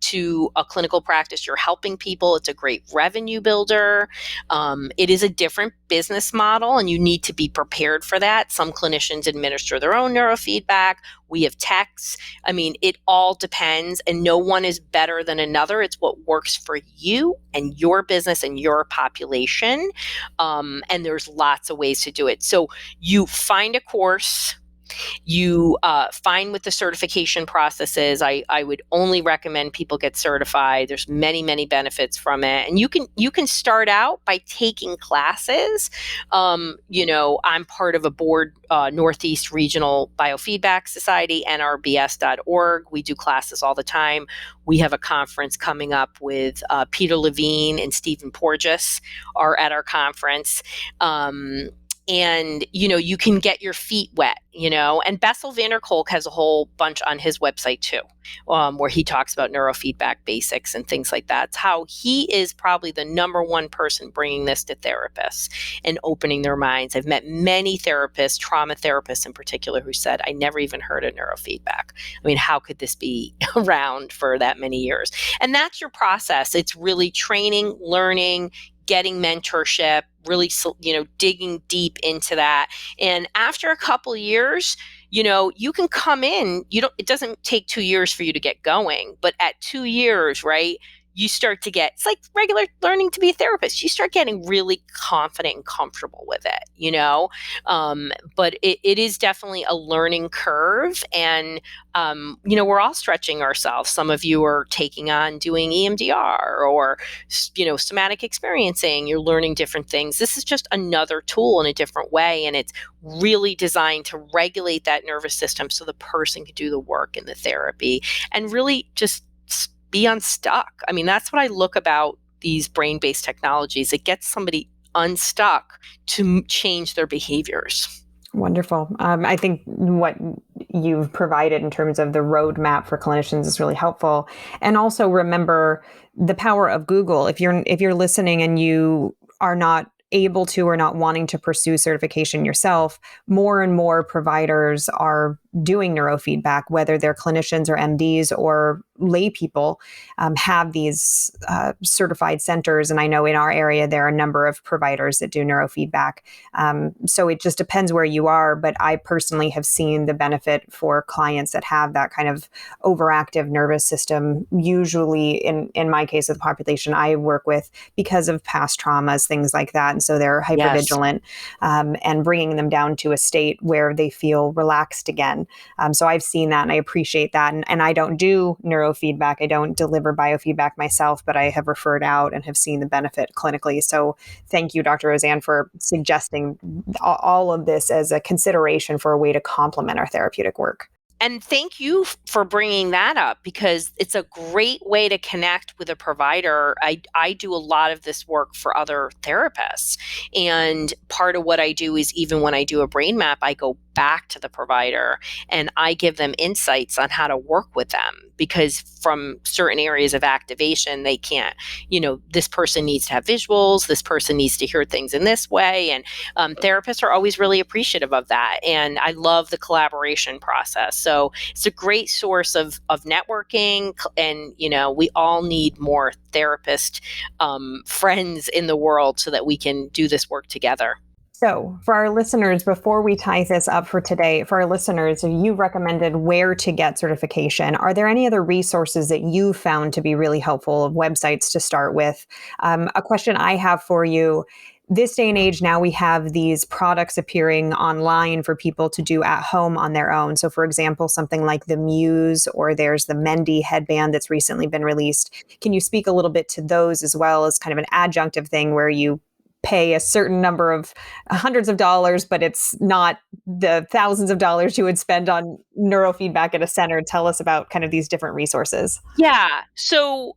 to a clinical practice. You're helping people. It's a great revenue builder. It is a different business model, and you need to be prepared for that. Some clinicians administer their own neurofeedback. We have techs. I mean, it all depends, and no one is better than another. It's what works for you and your business and your population. And there's lots of ways to do it. So you find a course. You find what the certification process is. I would only recommend people get certified. There's many, many benefits from it. And you can start out by taking classes. I'm part of a board, Northeast Regional Biofeedback Society, nrbs.org. We do classes all the time. We have a conference coming up with Peter Levine and Stephen Porges are at our conference. And, you can get your feet wet, and Bessel van der Kolk has a whole bunch on his website too, where he talks about neurofeedback basics and things like that. It's how he is probably the number one person bringing this to therapists and opening their minds. I've met many therapists, trauma therapists in particular, who said, I never even heard of neurofeedback. I mean, how could this be around for that many years? And that's your process. It's really training, learning, getting mentorship, really, digging deep into that. And after a couple of years, you can come in, it doesn't take 2 years for you to get going, but at 2 years, right, you start to get, it's like regular learning to be a therapist. You start getting really confident and comfortable with it, but it is definitely a learning curve. And, we're all stretching ourselves. Some of you are taking on doing EMDR or, somatic experiencing. You're learning different things. This is just another tool in a different way. And it's really designed to regulate that nervous system so the person can do the work in the therapy and really just be unstuck. I mean, that's what I look about these brain-based technologies. It gets somebody unstuck to change their behaviors. Wonderful. I think what you've provided in terms of the roadmap for clinicians is really helpful. And also remember the power of Google. If you're listening and you are not able to or not wanting to pursue certification yourself, more and more providers are doing neurofeedback, whether they're clinicians or MDs or lay people, have these certified centers. And I know in our area, there are a number of providers that do neurofeedback. So it just depends where you are. But I personally have seen the benefit for clients that have that kind of overactive nervous system, usually in my case of the population I work with, because of past traumas, things like that. And so they're Yes. hypervigilant, and bringing them down to a state where they feel relaxed again. So I've seen that and I appreciate that. And I don't do neurofeedback. I don't deliver biofeedback myself, but I have referred out and have seen the benefit clinically. So thank you, Dr. Roseann, for suggesting all of this as a consideration for a way to complement our therapeutic work. And thank you for bringing that up, because it's a great way to connect with a provider. I do a lot of this work for other therapists. And part of what I do is, even when I do a brain map, I go back to the provider and I give them insights on how to work with them, because from certain areas of activation, they can't, this person needs to have visuals, this person needs to hear things in this way. And therapists are always really appreciative of that. And I love the collaboration process. So it's a great source of networking. And, we all need more therapist friends in the world so that we can do this work together. So, for our listeners, before we tie this up for today, for our listeners, you recommended where to get certification. Are there any other resources that you found to be really helpful, of websites to start with? A question I have for you: this day and age, now we have these products appearing online for people to do at home on their own. So, for example, something like the Muse, or there's the Mendy headband that's recently been released. Can you speak a little bit to those, as well as kind of an adjunctive thing where you pay a certain number of hundreds of dollars, but it's not the thousands of dollars you would spend on neurofeedback at a center? Tell us about kind of these different resources. Yeah. So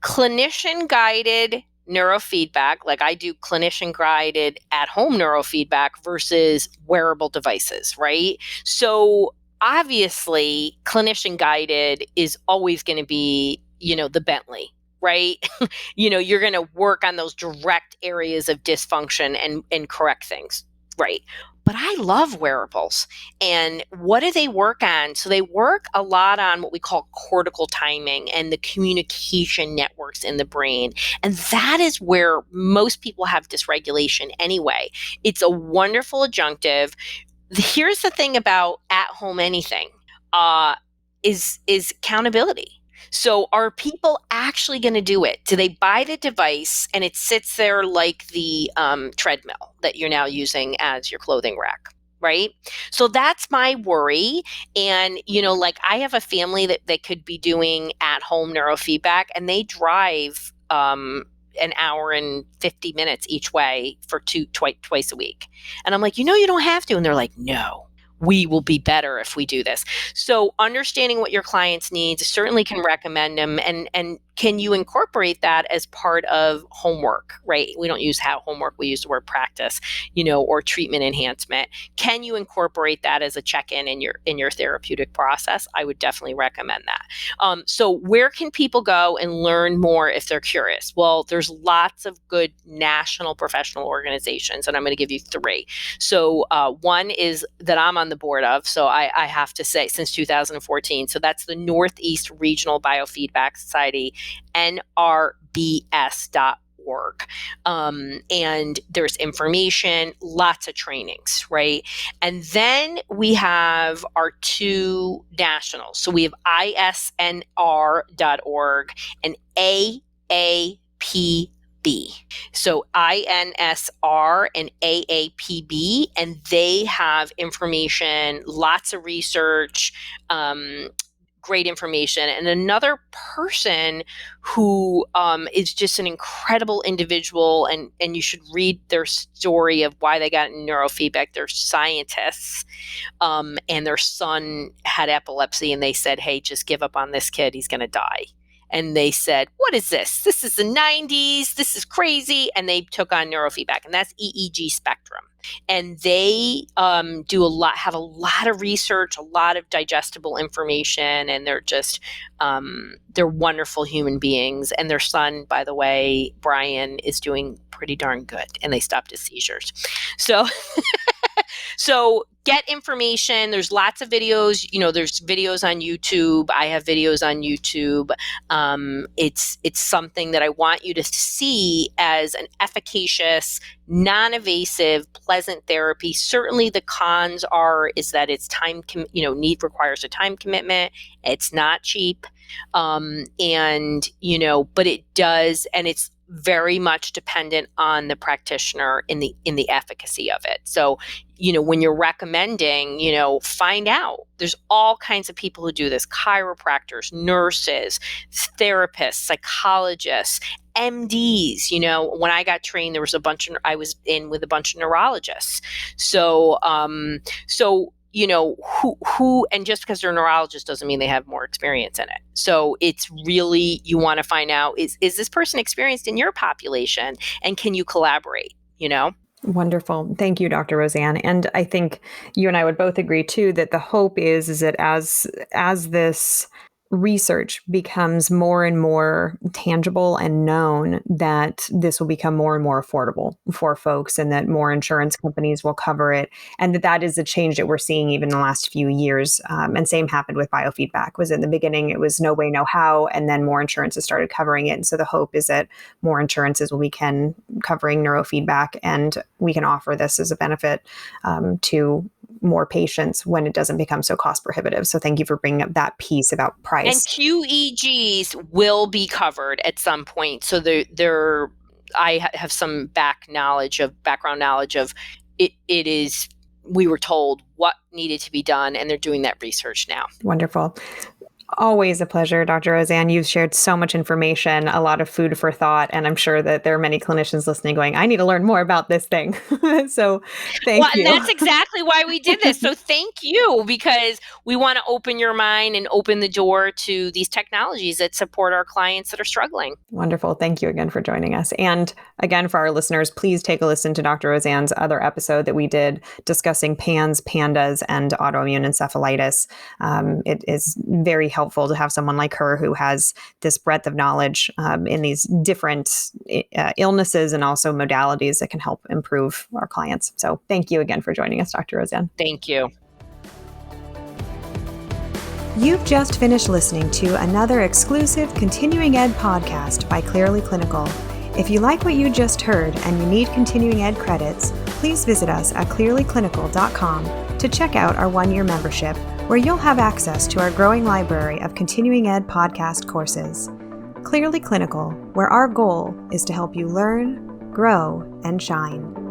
clinician guided neurofeedback, like I do clinician guided at home neurofeedback versus wearable devices, right? So obviously, clinician guided is always going to be, the Bentley, right? You're going to work on those direct areas of dysfunction and correct things, right? But I love wearables. And what do they work on? So they work a lot on what we call cortical timing and the communication networks in the brain. And that is where most people have dysregulation anyway. It's a wonderful adjunctive. Here's the thing about at home anything, is accountability. So are people actually going to do it? Do they buy the device and it sits there like the treadmill that you're now using as your clothing rack? Right. So that's my worry. And, like I have a family that could be doing at home neurofeedback, and they drive an hour and 50 minutes each way for twice a week. And I'm like, you don't have to. And they're like, no, we will be better if we do this. So understanding what your clients needs certainly can recommend them. And can you incorporate that as part of homework, right? We don't use homework, we use the word practice, or treatment enhancement. Can you incorporate that as a check-in in your therapeutic process? I would definitely recommend that. So where can people go and learn more if they're curious? Well, there's lots of good national professional organizations, and I'm going to give you three. So one is that I'm on the board of, so I have to say, since 2014. So that's the Northeast Regional Biofeedback Society, nrbs.org. And there's information, lots of trainings, right? And then we have our two nationals. So we have isnr.org and AAPB. So INSR and AAPB, and they have information, lots of research, great information. And another person who is just an incredible individual, and you should read their story of why they got in neurofeedback. They're scientists, and their son had epilepsy, and they said, hey, just give up on this kid, he's going to die. And they said, what is this? This is the 90s. This is crazy. And they took on neurofeedback, and that's EEG spectrum. And they have a lot of research, a lot of digestible information, and they're just, they're wonderful human beings. And their son, by the way, Brian, is doing pretty darn good, and they stopped his seizures. So So get information. There's lots of videos. There's videos on YouTube. I have videos on YouTube. It's something that I want you to see as an efficacious, non-invasive, pleasant therapy. Certainly, the cons is that it's requires a time commitment. It's not cheap, but it does, and it's very much dependent on the practitioner in the efficacy of it. So, when you're recommending, find out. There's all kinds of people who do this: chiropractors, nurses, therapists, psychologists, MDs. When I got trained, I was in with a bunch of neurologists. So, who, and just because they're a neurologist doesn't mean they have more experience in it. So it's really, you want to find out, is this person experienced in your population, and can you collaborate, Wonderful. Thank you, Dr. Roseann. And I think you and I would both agree too, that the hope is that as this research becomes more and more tangible and known, that this will become more and more affordable for folks, and that more insurance companies will cover it. And that is a change that we're seeing even in the last few years. And same happened with biofeedback. Was in the beginning, it was no way, no how. And then more insurances started covering it. And so the hope is that more insurances will begin covering neurofeedback, and we can offer this as a benefit to more patients when it doesn't become so cost prohibitive. So thank you for bringing up that piece about price. And QEGs will be covered at some point. So I have some background knowledge of it. It is, we were told what needed to be done, and they're doing that research now. Wonderful. Always a pleasure, Dr. Roseann. You've shared so much information, a lot of food for thought, and I'm sure that there are many clinicians listening going, I need to learn more about this thing. So thank you. And that's exactly why we did this. So thank you, because we want to open your mind and open the door to these technologies that support our clients that are struggling. Wonderful. Thank you again for joining us. And again, for our listeners, please take a listen to Dr. Roseann's other episode that we did discussing PANS, PANDAS, and autoimmune encephalitis. It is very helpful to have someone like her who has this breadth of knowledge in these different illnesses and also modalities that can help improve our clients. So thank you again for joining us, Dr. Roseann. Thank you. You've just finished listening to another exclusive Continuing Ed podcast by Clearly Clinical. If you like what you just heard and you need Continuing Ed credits, please visit us at clearlyclinical.com to check out our one-year membership, where you'll have access to our growing library of Continuing Ed podcast courses. Clearly Clinical, where our goal is to help you learn, grow, and shine.